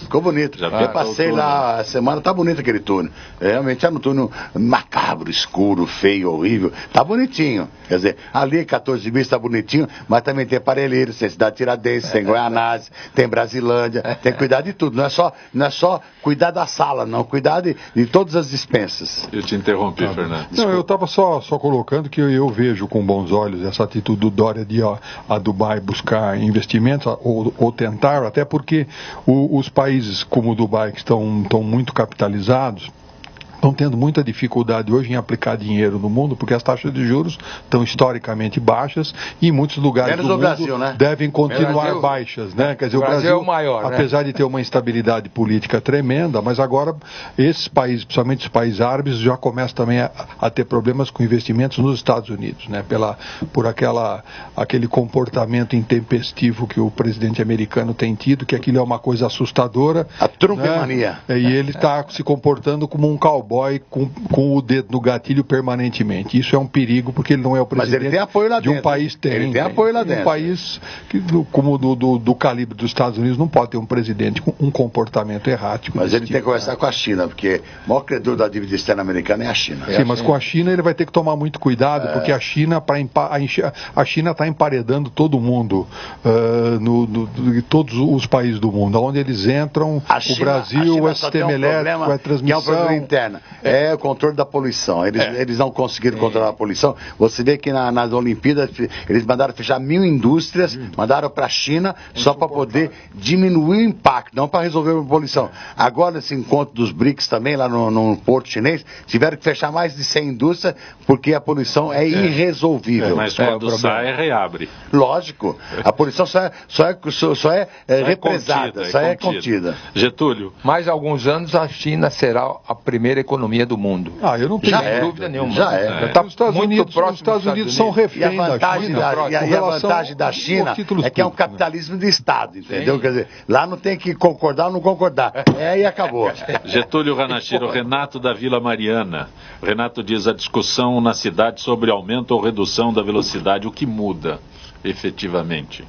Speaker 5: Ficou bonito. Eu passei lá a semana, tá bonito aquele túnel. Realmente é um túnel macabro, escuro, feio, horrível. Tá bonitinho. Quer dizer, ali 14 de Bis tá bonitinho, mas também tem Parelheiros, tem Cidade Tiradentes, tem Goianazes, tem Brasilândia, tem que cuidar de tudo. Não é só cuidar da sala, não. Cuidar de todas as dispensas.
Speaker 1: Eu te interrompi, Fernando.
Speaker 3: Não, eu estava só colocando que eu vejo com bons olhos essa atitude do Dória de ir a Dubai buscar investimentos ou tentar, até porque os países como o Dubai, que estão muito capitalizados, estão tendo muita dificuldade hoje em aplicar dinheiro no mundo, porque as taxas de juros estão historicamente baixas e em muitos lugares do mundo
Speaker 5: Brasil, né?
Speaker 3: devem continuar baixas, né? Quer dizer, o Brasil
Speaker 2: é o maior,
Speaker 3: apesar de ter uma instabilidade política tremenda, mas agora esses países, principalmente os países árabes, já começam também a ter problemas com investimentos nos Estados Unidos, né? Por aquele comportamento intempestivo que o presidente americano tem tido, que aquilo é uma coisa assustadora.
Speaker 5: A Trumpemania.
Speaker 3: Né? E ele está se comportando como um cowboy com o dedo no gatilho permanentemente. Isso é um perigo, porque ele não é o presidente.
Speaker 5: Mas ele tem apoio lá
Speaker 3: de um país
Speaker 5: Ele tem apoio lá dentro.
Speaker 3: Um país como do calibre dos Estados Unidos não pode ter um presidente com um comportamento errático.
Speaker 5: Mas ele tem que conversar com a China, porque o maior credor da dívida externa americana é a China.
Speaker 3: Sim, mas com a China ele vai ter que tomar muito cuidado, porque a China está emparedando todo mundo, todos os países do mundo. Onde eles entram, o Brasil, o sistema elétrico, a transmissão.
Speaker 5: Que é um problema interno. Mariana, é o controle da poluição. Eles não conseguiram controlar a poluição. Você vê que nas Olimpíadas eles mandaram fechar 1000 indústrias, mandaram para a China só para poder diminuir o impacto, não para resolver a poluição. Agora, nesse encontro dos BRICS também, lá no porto chinês, tiveram que fechar mais de 100 indústrias porque a poluição é irresolvível.
Speaker 1: Mas quando sai, reabre.
Speaker 5: Lógico. A poluição só é represada, só é contida.
Speaker 1: Getúlio.
Speaker 2: Mais alguns anos a China será a primeira economia do mundo.
Speaker 3: Eu não tenho
Speaker 2: dúvida nenhuma.
Speaker 5: Já é.
Speaker 3: Os Estados Unidos são reféns da China.
Speaker 5: E a vantagem da China é que é um capitalismo de Estado, entendeu? Quer dizer, lá não tem que concordar ou não concordar. E acabou.
Speaker 1: Getúlio Ranachiro, Renato da Vila Mariana. Renato diz: a discussão na cidade sobre aumento ou redução da velocidade, o que muda efetivamente?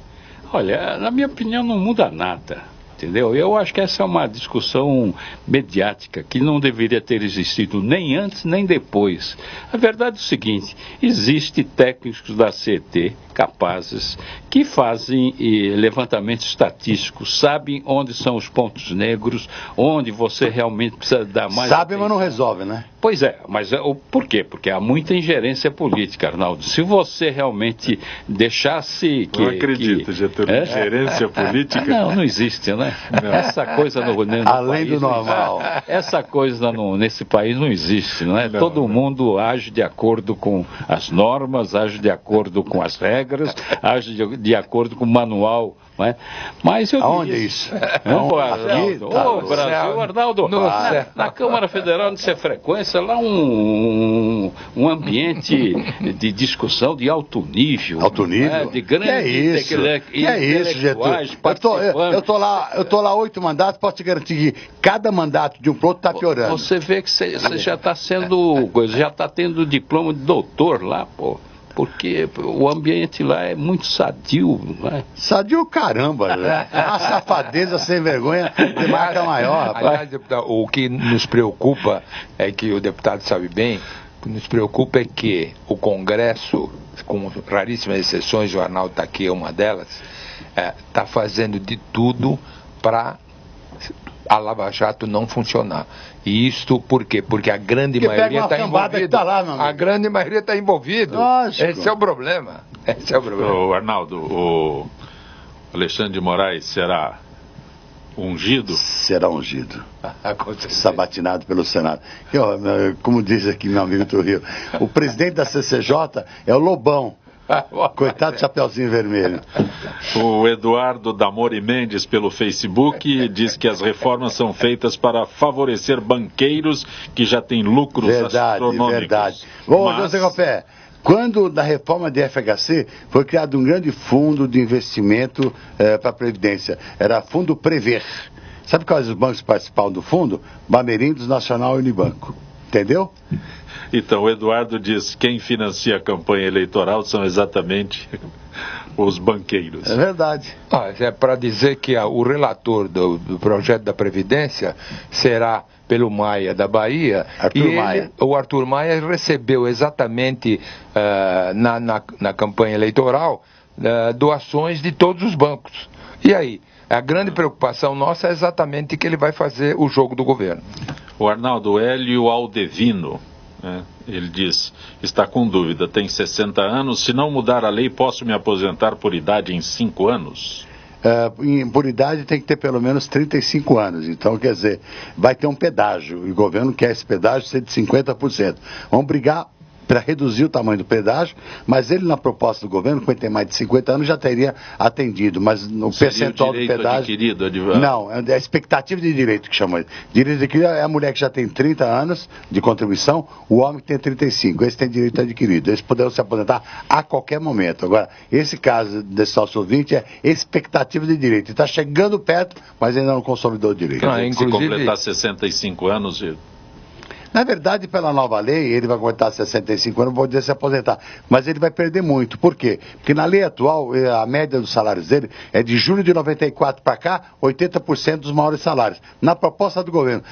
Speaker 4: Olha, na minha opinião não muda nada, entendeu? Eu acho que essa é uma discussão mediática que não deveria ter existido nem antes nem depois. A verdade é o seguinte: existem técnicos da CET capazes que fazem levantamento estatístico, sabem onde são os pontos negros, onde você realmente precisa dar mais
Speaker 5: Sabe, mas não resolve, né?
Speaker 4: Pois é, mas por quê? Porque há muita ingerência política, Arnaldo. Se você realmente deixasse que...
Speaker 1: Não acredito, Getúlio. Ingerência política?
Speaker 4: Não existe, né? Não. Essa coisa no
Speaker 5: além
Speaker 4: país,
Speaker 5: do normal.
Speaker 4: Essa coisa nesse país não existe, não é? Todo mundo age de acordo com as normas, age de acordo com as regras, age de acordo com o manual. Não é? Mas eu
Speaker 5: Aonde é isso?
Speaker 4: Brasil, Arnaldo, na Câmara Federal onde você frequência, lá um ambiente de discussão de alto nível.
Speaker 5: Alto nível?
Speaker 4: De grandes
Speaker 5: intelectuais participando. Eu tô lá 8 mandatos, posso te garantir que cada mandato de um pro outro está piorando.
Speaker 4: Você vê que você já está já está tendo diploma de doutor lá, pô. Porque o ambiente lá é muito sadio, não é?
Speaker 5: Sadio caramba, né? Uma safadeza sem vergonha de marca maior, rapaz.
Speaker 2: Aliás, deputado, o que nos preocupa é que o deputado sabe bem, o que nos preocupa é que o Congresso, com raríssimas exceções, o Arnaldo está aqui, é uma delas, está fazendo de tudo para a Lava Jato não funcionar. E isto por quê? Porque a grande maioria está envolvida. A grande maioria está envolvida. Esse é o problema.
Speaker 1: Ô, Arnaldo, o Alexandre de Moraes será ungido?
Speaker 5: Será ungido. Sabatinado pelo Senado. Como diz aqui meu amigo do Rio, o presidente da CCJ é o Lobão. Coitado do Chapeuzinho Vermelho.
Speaker 1: O Eduardo Damori Mendes, pelo Facebook, diz que as reformas são feitas para favorecer banqueiros que já têm lucros astronômicos.
Speaker 5: Verdade. Ô, José Café, quando da reforma de FHC foi criado um grande fundo de investimento para a Previdência. Era Fundo Prever. Sabe quais os bancos participavam do fundo? Bamerindos, Nacional e Unibanco. Entendeu?
Speaker 1: Então, o Eduardo diz que quem financia a campanha eleitoral são exatamente os banqueiros.
Speaker 5: É verdade.
Speaker 2: É para dizer que o relator do projeto da Previdência será pelo Maia da Bahia. O Arthur Maia recebeu exatamente na campanha eleitoral doações de todos os bancos. E aí? A grande preocupação nossa é exatamente que ele vai fazer o jogo do governo.
Speaker 1: O Arnaldo Hélio Aldevino, ele diz, está com dúvida, tem 60 anos, se não mudar a lei, posso me aposentar por idade em 5 anos?
Speaker 5: Por idade tem que ter pelo menos 35 anos, então quer dizer, vai ter um pedágio, e o governo quer esse pedágio ser de 50%. Vamos brigar para reduzir o tamanho do pedágio, mas ele na proposta do governo, quando tem mais de 50 anos, já teria atendido, mas no percentual do pedágio... Não, é a expectativa de direito que chama ele. Direito adquirido é a mulher que já tem 30 anos de contribuição, o homem que tem 35, esse tem direito adquirido, eles poderão se aposentar a qualquer momento. Agora, esse caso desse nosso ouvinte é expectativa de direito, está chegando perto, mas ainda não consolidou o direito.
Speaker 1: Se completar 65 anos...
Speaker 5: Na verdade, pela nova lei, ele vai completar 65 anos, pode se aposentar. Mas ele vai perder muito. Por quê? Porque na lei atual, a média dos salários dele é de julho de 94 para cá, 80% dos maiores salários. Na proposta do governo,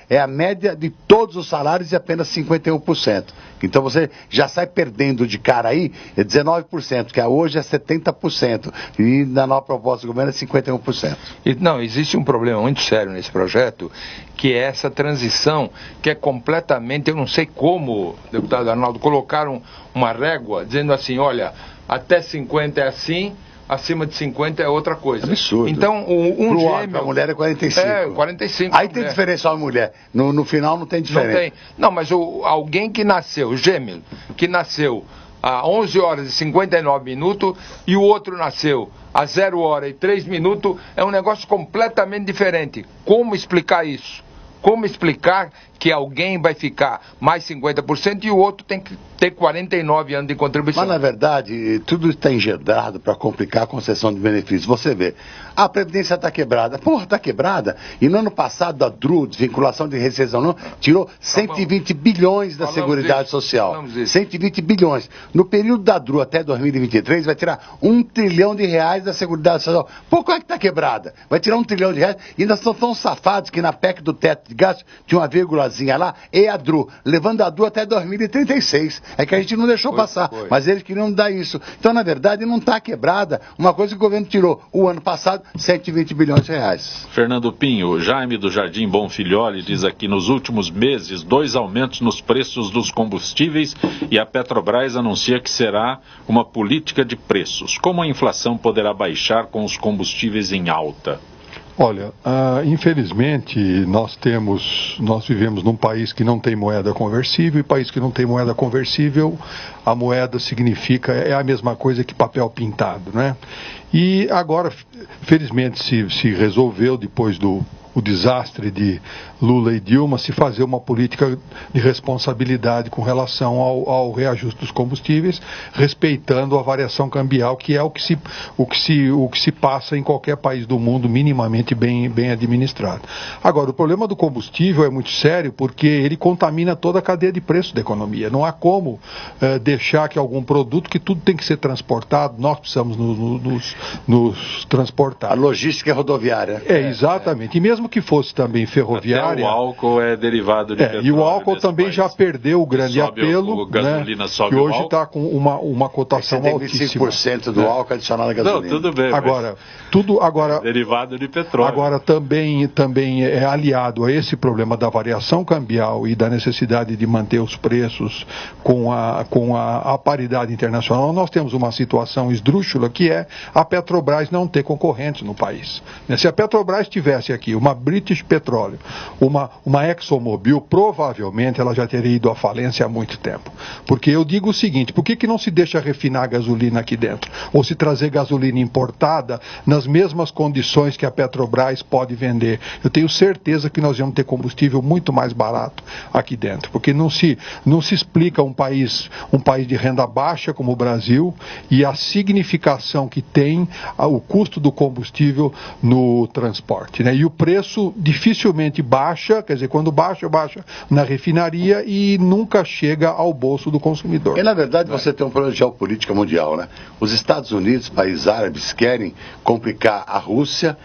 Speaker 5: é a média de todos os salários e apenas 51%. Então você já sai perdendo de cara aí 19%, que hoje é 70%. E na nova proposta do governo é 51%.
Speaker 2: Não, existe um problema muito sério nesse projeto, que é essa transição que é completamente, eu não sei como, deputado Arnaldo, colocaram uma régua dizendo assim, olha, até 50 é assim, acima de 50 é outra coisa.
Speaker 5: Absurdo.
Speaker 2: Então, gêmeo...
Speaker 5: A mulher é 45.
Speaker 2: É, 45.
Speaker 5: Aí tem diferença homem e mulher. No final não tem diferença.
Speaker 2: Não tem. Não, mas alguém que nasceu, gêmeo, que nasceu a 11 horas e 59 minutos e o outro nasceu a 0 hora e 3 minutos, é um negócio completamente diferente. Como explicar isso? Como explicar que alguém vai ficar mais 50% e o outro tem que ter 49 anos de contribuição?
Speaker 5: Mas, na verdade, tudo está engendrado para complicar a concessão de benefícios. Você vê, a Previdência está quebrada. Porra, está quebrada. E no ano passado, a DRU, desvinculação de receita não, tirou 120 bilhões da Seguridade Social. 120 bilhões. No período da DRU até 2023, vai tirar R$1 trilhão da Seguridade Social. Pô, qual é que está quebrada? Vai tirar R$1 trilhão e ainda são tão safados que na PEC do teto de gasto tinha uma vírgulazinha lá, e a DRU, levando a DRU até 2036. É que a gente não deixou passar, mas eles queriam dar isso. Então, na verdade, não está quebrada uma coisa que o governo tirou o ano passado, 120 bilhões de reais.
Speaker 1: Fernando Pinho, Jaime do Jardim Bonfilholi diz aqui, nos últimos meses, 2 aumentos nos preços dos combustíveis e a Petrobras anuncia que será uma política de preços. Como a inflação poderá baixar com os combustíveis em alta?
Speaker 3: Olha, infelizmente nós vivemos num país que não tem moeda conversível, e país que não tem moeda conversível, a moeda é a mesma coisa que papel pintado, né? E agora, felizmente, se resolveu, depois do desastre de Lula e Dilma, se fazer uma política de responsabilidade com relação ao reajuste dos combustíveis, respeitando a variação cambial, que é o que se passa em qualquer país do mundo minimamente bem administrado. Agora, o problema do combustível é muito sério, porque ele contamina toda a cadeia de preço da economia. Não há como deixar que algum produto, que tudo tem que ser transportado, nós precisamos nos transportar.
Speaker 5: A logística é rodoviária.
Speaker 3: Exatamente. E mesmo que fosse também ferroviária...
Speaker 1: Até o álcool é derivado de petróleo.
Speaker 3: E o álcool também país. Já perdeu o grande apelo,
Speaker 1: gasolina sobe,
Speaker 3: que hoje está com uma cotação altíssima.
Speaker 5: 25% do álcool adicionado à gasolina.
Speaker 1: Não, tudo bem.
Speaker 3: Agora,
Speaker 1: derivado de petróleo.
Speaker 3: Agora também é aliado a esse problema da variação cambial e da necessidade de manter os preços com a paridade internacional. Nós temos uma situação esdrúxula, que é a Petrobras não ter concorrentes no país. Se a Petrobras tivesse aqui uma British Petroleum, uma ExxonMobil, provavelmente ela já teria ido à falência há muito tempo. Porque eu digo o seguinte, por que não se deixa refinar gasolina aqui dentro? Ou se trazer gasolina importada nas mesmas condições que a Petrobras pode vender? Eu tenho certeza que nós vamos ter combustível muito mais barato aqui dentro, porque não se explica um país de renda baixa como o Brasil e a significação que tem o custo do combustível no transporte, né? E o preço dificilmente baixa, quer dizer, quando baixa na refinaria e nunca chega ao bolso do consumidor.
Speaker 5: E, na verdade, você tem um problema de geopolítica mundial, né? Os Estados Unidos, países árabes, querem complicar a Rússia,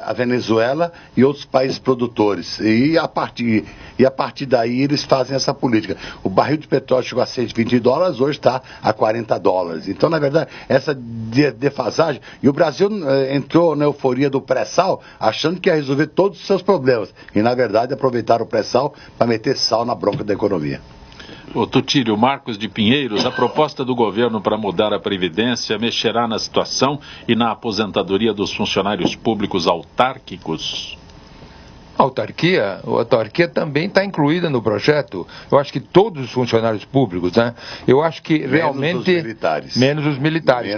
Speaker 5: a Venezuela e outros países produtores. E a partir daí eles fazem essa política. O barril de petróleo chegou a $120, hoje está a $40. Então, na verdade, essa defasagem... E o Brasil entrou na euforia do pré-sal, achando que ia resolver todos os seus problemas. E, na verdade, aproveitaram o pré-sal para meter sal na bronca da economia.
Speaker 1: Ô Tutílio, Marcos de Pinheiros, a proposta do governo para mudar a Previdência mexerá na situação e na aposentadoria dos funcionários públicos autárquicos?
Speaker 2: A autarquia também está incluída no projeto. Eu acho que todos os funcionários públicos, né? Eu acho que realmente... Menos os militares.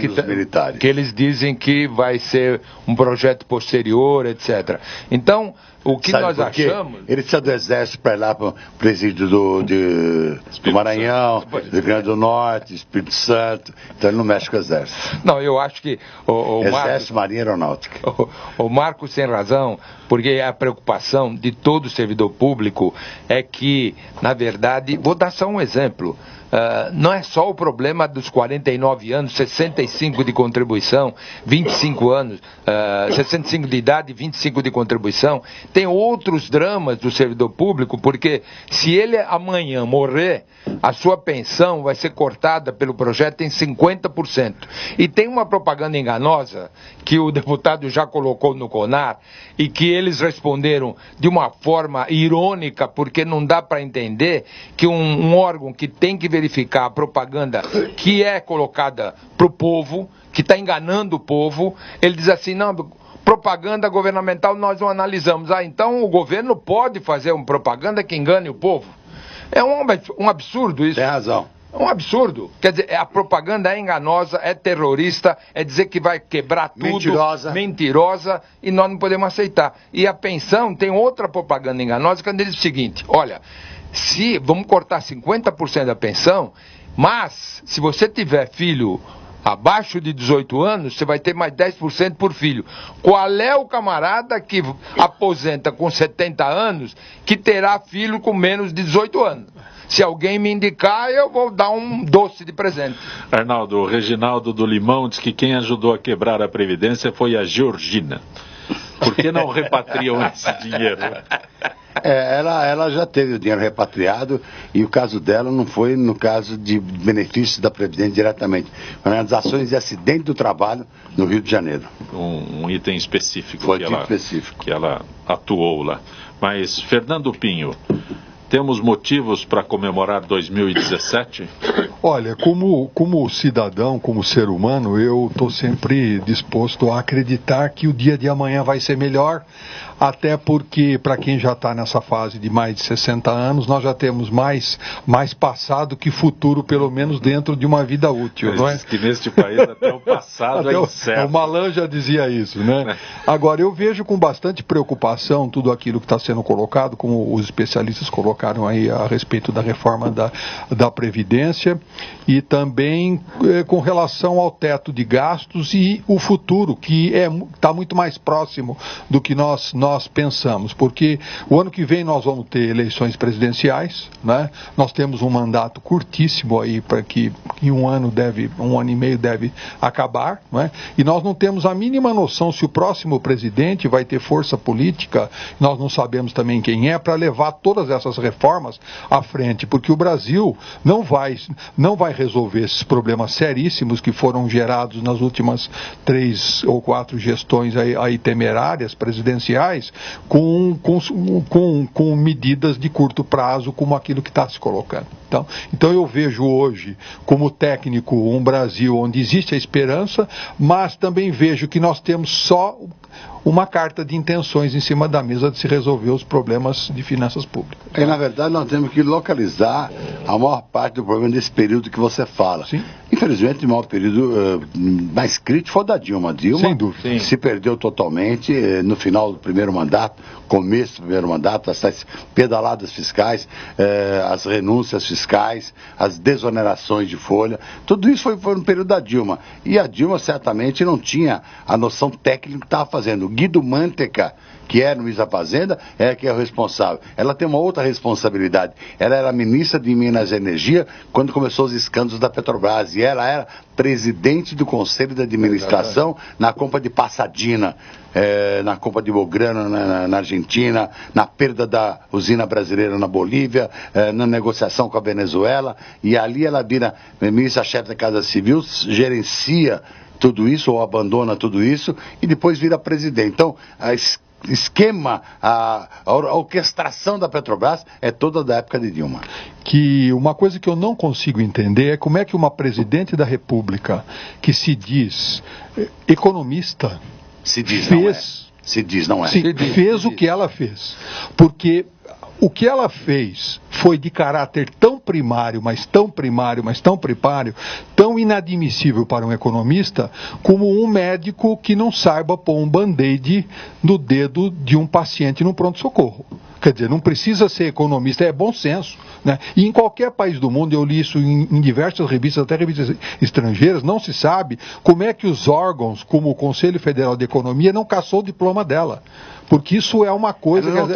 Speaker 2: Que eles dizem que vai ser um projeto posterior, etc. Então, o que nós achamos...
Speaker 5: Ele precisa do Exército para ir lá para o presídio do Maranhão, do Rio Grande do Norte, Espírito Santo. Então ele não mexe com o Exército.
Speaker 2: Não, eu acho que...
Speaker 5: Exército, Marinha e Aeronáutica.
Speaker 2: O Marcos tem razão, porque a preocupação de todo servidor público é que, na verdade, vou dar só um exemplo. não é só o problema dos 49 anos, 65 de contribuição, 25 anos, 65 de idade, 25 de contribuição. Tem outros dramas do servidor público, porque se ele amanhã morrer, a sua pensão vai ser cortada pelo projeto em 50%. E tem uma propaganda enganosa que o deputado já colocou no CONAR e que eles responderam de uma forma irônica, porque não dá para entender que um órgão que tem que verificar a propaganda que é colocada para o povo, que está enganando o povo, ele diz assim, não, propaganda governamental nós não analisamos. Então o governo pode fazer uma propaganda que engane o povo? É um absurdo isso.
Speaker 5: Tem razão.
Speaker 2: É um absurdo. Quer dizer, a propaganda é enganosa, é terrorista, é dizer que vai quebrar tudo. Mentirosa, e nós não podemos aceitar. E a pensão tem outra propaganda enganosa, que ele diz o seguinte, olha, se vamos cortar 50% da pensão, mas se você tiver filho abaixo de 18 anos, você vai ter mais 10% por filho. Qual é o camarada que aposenta com 70 anos que terá filho com menos de 18 anos? Se alguém me indicar, eu vou dar um doce de presente.
Speaker 1: Arnaldo, o Reginaldo do Limão diz que quem ajudou a quebrar a Previdência foi a Georgina. Por que não repatriam esse dinheiro?
Speaker 5: Ela já teve o dinheiro repatriado e o caso dela não foi no caso de benefícios da Previdência diretamente, foi nas ações de acidente do trabalho no Rio de Janeiro.
Speaker 1: Um item específico,
Speaker 5: que
Speaker 1: ela atuou lá. Mas, Fernando Pinho, temos motivos para comemorar 2017?
Speaker 3: Olha, como cidadão, como ser humano, eu estou sempre disposto a acreditar que o dia de amanhã vai ser melhor, até porque, para quem já está nessa fase de mais de 60 anos, nós já temos mais passado que futuro, pelo menos dentro de uma vida útil. Não é?
Speaker 1: Que neste país até o passado é incerto.
Speaker 3: O Malan já dizia isso, né? Agora, eu vejo com bastante preocupação tudo aquilo que está sendo colocado, como os especialistas colocaram aí a respeito da reforma da Previdência, e também com relação ao teto de gastos e o futuro, que está muito mais próximo do que nós pensamos, porque o ano que vem nós vamos ter eleições presidenciais, né? Nós temos um mandato curtíssimo aí para que em um ano e meio deve acabar, né? E nós não temos a mínima noção se o próximo presidente vai ter força política, nós não sabemos também quem é, para levar todas essas reformas à frente, porque o Brasil não vai resolver esses problemas seríssimos que foram gerados nas últimas 3 ou 4 gestões aí temerárias presidenciais, com medidas de curto prazo, como aquilo que está se colocando. Então eu vejo hoje, como técnico, um Brasil onde existe a esperança, mas também vejo que nós temos só uma carta de intenções em cima da mesa de se resolver os problemas de finanças públicas.
Speaker 5: E, na verdade, nós temos que localizar a maior parte do problema desse período que você fala.
Speaker 3: Sim.
Speaker 5: Infelizmente, o maior período mais crítico foi o da Dilma.
Speaker 3: Sem dúvida.
Speaker 5: Se perdeu totalmente no final do primeiro mandato, começo do primeiro mandato, essas pedaladas fiscais, as renúncias fiscais, as desonerações de folha, tudo isso foi no período da Dilma. E a Dilma certamente não tinha a noção técnica que estava fazendo. O Guido Mantega, que era ministro da Fazenda, que é o responsável. Ela tem uma outra responsabilidade. Ela era ministra de Minas e Energia quando começou os escândalos da Petrobras. E ela era presidente do Conselho de Administração na compra de Passadina, na compra de Bograno na Argentina, na perda da usina brasileira na Bolívia, na negociação com a Venezuela. E ali ela vira ministra-chefe da Casa Civil, gerencia tudo isso, ou abandona tudo isso, e depois vira presidente. Então, a orquestração da Petrobras é toda da época de Dilma.
Speaker 3: Que uma coisa que eu não consigo entender é como é que uma presidente da República que se diz economista fez o que ela fez. Porque o que ela fez foi de caráter tão primário, tão inadmissível para um economista, como um médico que não saiba pôr um band-aid no dedo de um paciente no pronto-socorro. Quer dizer, não precisa ser economista, é bom senso, né? E em qualquer país do mundo, eu li isso em diversas revistas, até revistas estrangeiras, não se sabe como é que os órgãos, como o Conselho Federal de Economia, não caçou o diploma dela. Porque isso é uma coisa...
Speaker 5: Ela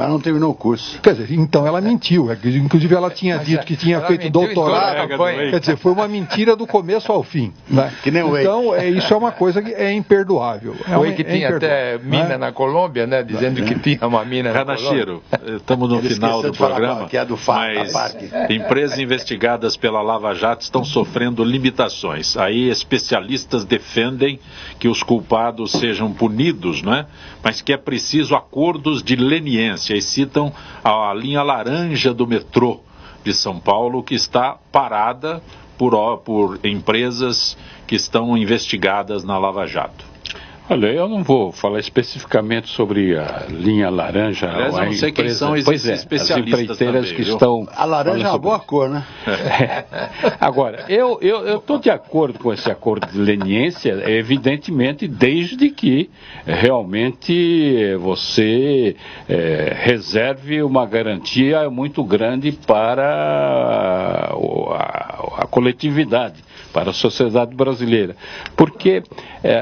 Speaker 5: não terminou o curso.
Speaker 3: Quer dizer, então ela mentiu. Inclusive ela tinha dito que tinha feito doutorado. Quer dizer, foi uma mentira do começo ao fim. Né?
Speaker 5: Que nem o
Speaker 3: então, isso é uma coisa que é imperdoável.
Speaker 2: Que tinha até mina na Colômbia, né? Dizendo que tinha uma mina na Colômbia.
Speaker 1: Estamos no final do programa,
Speaker 5: que é do
Speaker 1: mas empresas investigadas pela Lava Jato estão sofrendo limitações. Aí especialistas defendem que os culpados sejam punidos, né? Mas que é preciso acordos de leniência, e citam a linha laranja do metrô de São Paulo, que está parada por empresas que estão investigadas na Lava Jato.
Speaker 4: Olha, eu não vou falar especificamente sobre a linha laranja.
Speaker 1: Aliás, eu não sei quem são esses especialistas.
Speaker 4: As empreiteiras também, que estão...
Speaker 5: A laranja é uma boa cor, né?
Speaker 4: Agora, eu estou de acordo com esse acordo de leniência, evidentemente, desde que realmente você reserve uma garantia muito grande para a coletividade, para a sociedade brasileira. Porque,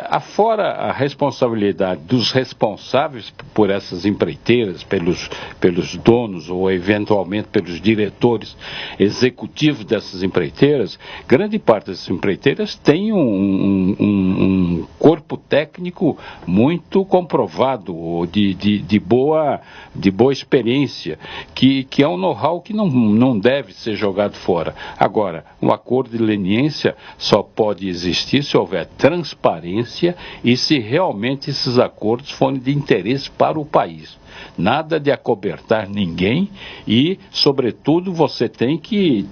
Speaker 4: afora a responsabilidade dos responsáveis por essas empreiteiras, pelos donos ou eventualmente pelos diretores executivos dessas empreiteiras, grande parte dessas empreiteiras tem um corpo técnico muito comprovado, de boa experiência, que é um know-how que não deve ser jogado fora. Agora, um acordo de leniência só pode existir se houver transparência e se realmente esses acordos forem de interesse para o país. Nada de acobertar ninguém e, sobretudo, você tem que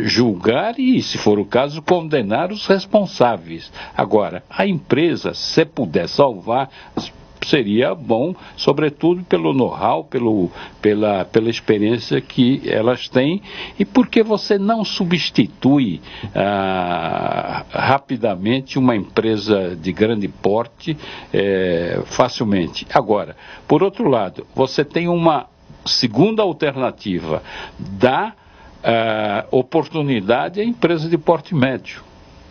Speaker 4: julgar e, se for o caso, condenar os responsáveis. Agora, a empresa, se puder salvar, seria bom, sobretudo pelo know-how, pela experiência que elas têm, e porque você não substitui rapidamente uma empresa de grande porte facilmente. Agora, por outro lado, você tem uma segunda alternativa, dá oportunidade à empresa de porte médio.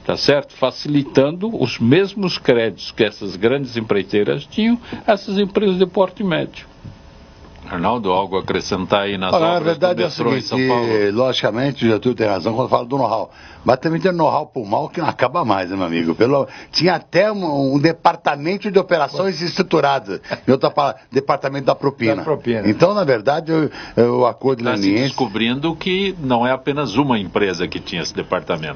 Speaker 4: Tá certo? Facilitando os mesmos créditos que essas grandes empreiteiras tinham, essas empresas de porte médio.
Speaker 1: Arnaldo, algo a acrescentar aí nas obras do metrô em São Paulo?
Speaker 5: Logicamente, o Getúlio tem razão quando fala do know-how. Mas também tem know-how por mal que não acaba mais, né, meu amigo? Tinha até um departamento de operações estruturadas. Em outra palavra, departamento da propina. Então, na verdade, o acordo de leniência...
Speaker 1: Está se descobrindo que não é apenas uma empresa que tinha esse departamento.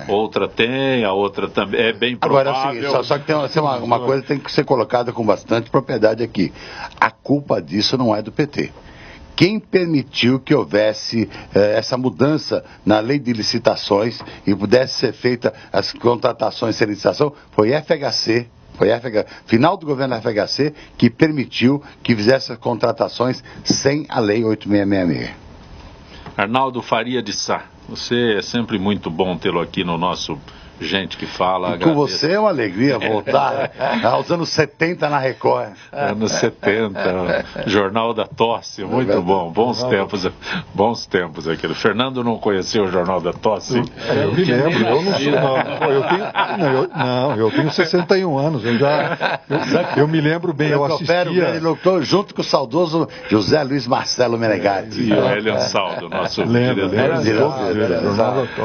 Speaker 1: Outra tem, a outra também. É bem provável.
Speaker 5: Agora, só que tem uma coisa que tem que ser colocada com bastante propriedade aqui. A culpa disso não é do PT. Quem permitiu que houvesse essa mudança na lei de licitações e pudesse ser feita as contratações sem licitação foi FHC. Foi final do governo da FHC que permitiu que fizesse as contratações sem a lei 8666.
Speaker 1: Arnaldo Faria de Sá, você é sempre muito bom tê-lo aqui no nosso Gente que Fala.
Speaker 5: Com você é uma alegria voltar aos anos 70 na Record.
Speaker 1: Anos 70, Jornal da Tosse, muito bom, bons tempos aquilo. Fernando não conheceu o Jornal da Tosse?
Speaker 3: Eu me lembro, eu tenho 61 anos, eu me lembro bem, eu assistia...
Speaker 5: junto com o saudoso José Luiz Marcelo Menegatti.
Speaker 1: E o Hélio Saldo, nosso diretor.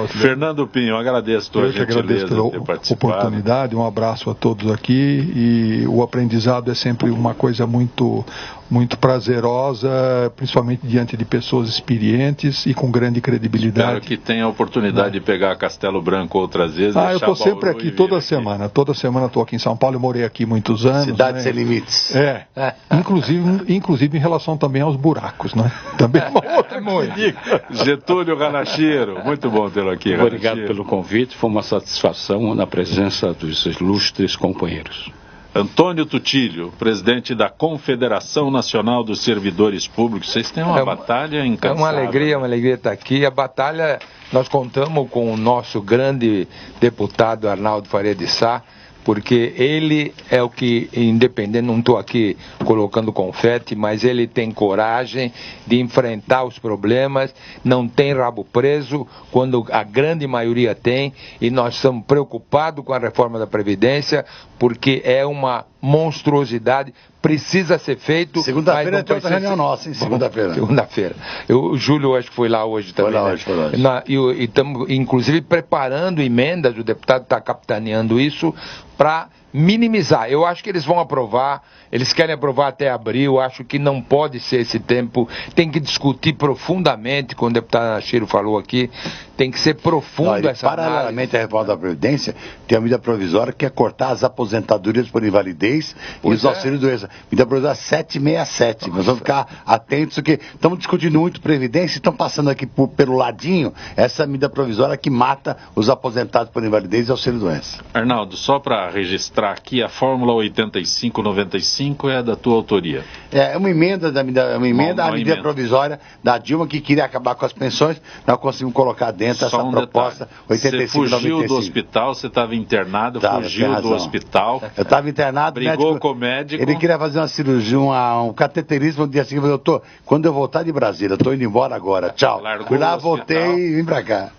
Speaker 1: Fernando Pinho, agradeço a tua gentileza.
Speaker 3: Pela oportunidade, um abraço a todos aqui, e o aprendizado é sempre uma coisa muito prazerosa, principalmente diante de pessoas experientes e com grande credibilidade.
Speaker 1: Espero que tenha a oportunidade de pegar Castelo Branco outras vezes.
Speaker 3: Eu estou sempre aqui, toda semana estou aqui em São Paulo, eu morei aqui muitos anos.
Speaker 5: Cidade sem limites.
Speaker 3: Inclusive em relação também aos buracos, né? Também é uma outra dica.
Speaker 1: Getúlio Ranachiro, muito bom tê-lo aqui.
Speaker 4: Obrigado pelo convite, foi uma satisfação na presença dos ilustres companheiros.
Speaker 1: Antônio Tutílio, presidente da Confederação Nacional dos Servidores Públicos. Vocês têm uma batalha incansável.
Speaker 2: É uma alegria estar aqui. A batalha, nós contamos com o nosso grande deputado Arnaldo Faria de Sá, porque ele é o que, independente, não estou aqui colocando confete, mas ele tem coragem de enfrentar os problemas, não tem rabo preso, quando a grande maioria tem, e nós estamos preocupados com a reforma da Previdência, porque é uma monstruosidade, precisa ser feito.
Speaker 5: Segunda-feira tem outra reunião nossa, hein? Segunda-feira.
Speaker 2: Segunda-feira. O Júlio, acho que foi lá hoje também.
Speaker 5: Foi lá hoje.
Speaker 2: E estamos, inclusive, preparando emendas, o deputado está capitaneando isso, para minimizar. Eu acho que eles vão aprovar, eles querem aprovar até abril, acho que não pode ser esse tempo, tem que discutir profundamente, como o deputado Anachiro falou aqui, tem que ser profundo essa análise.
Speaker 5: Paralelamente à reforma da Previdência, tem a medida provisória que é cortar as aposentadorias por invalidez e os auxílios de doença. Medida provisória 767. Nós vamos ficar atentos, porque estamos discutindo muito Previdência e estão passando aqui pelo ladinho essa medida provisória que mata os aposentados por invalidez e auxílio de doença.
Speaker 1: Arnaldo, só para registrar aqui, a fórmula 8595 é da tua autoria.
Speaker 5: É uma emenda à medida provisória da Dilma, que queria acabar com as pensões. Nós conseguimos colocar dentro essa proposta 8595.
Speaker 1: Você fugiu do hospital, você estava internado, fugiu do hospital.
Speaker 5: Eu estava internado,
Speaker 1: brigou com o médico.
Speaker 5: Ele queria fazer uma cirurgia, um cateterismo no dia seguinte. Quando eu voltar de Brasília, eu estou indo embora agora. Tchau. Fui lá, voltei e vim para cá.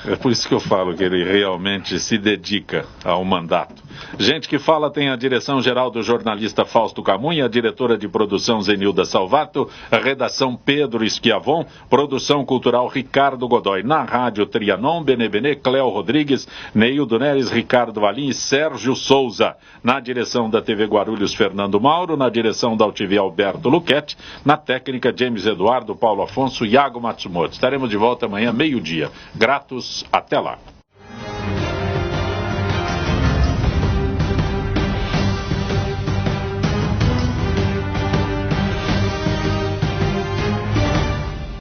Speaker 1: É por isso que eu falo que ele realmente se dedica ao mandato. Gente que fala tem a direção-geral do jornalista Fausto Camunha, a diretora de produção Zenilda Salvato, a redação Pedro Schiavon, produção cultural Ricardo Godoy, na rádio Trianon, Benebene, Cléo Rodrigues, Neildo Neres, Ricardo Valim e Sérgio Souza. Na direção da TV Guarulhos, Fernando Mauro, na direção da UTV Alberto Luquete, na técnica James Eduardo, Paulo Afonso e Iago Matsumoto. Estaremos de volta amanhã, meio-dia. Gratos, até lá.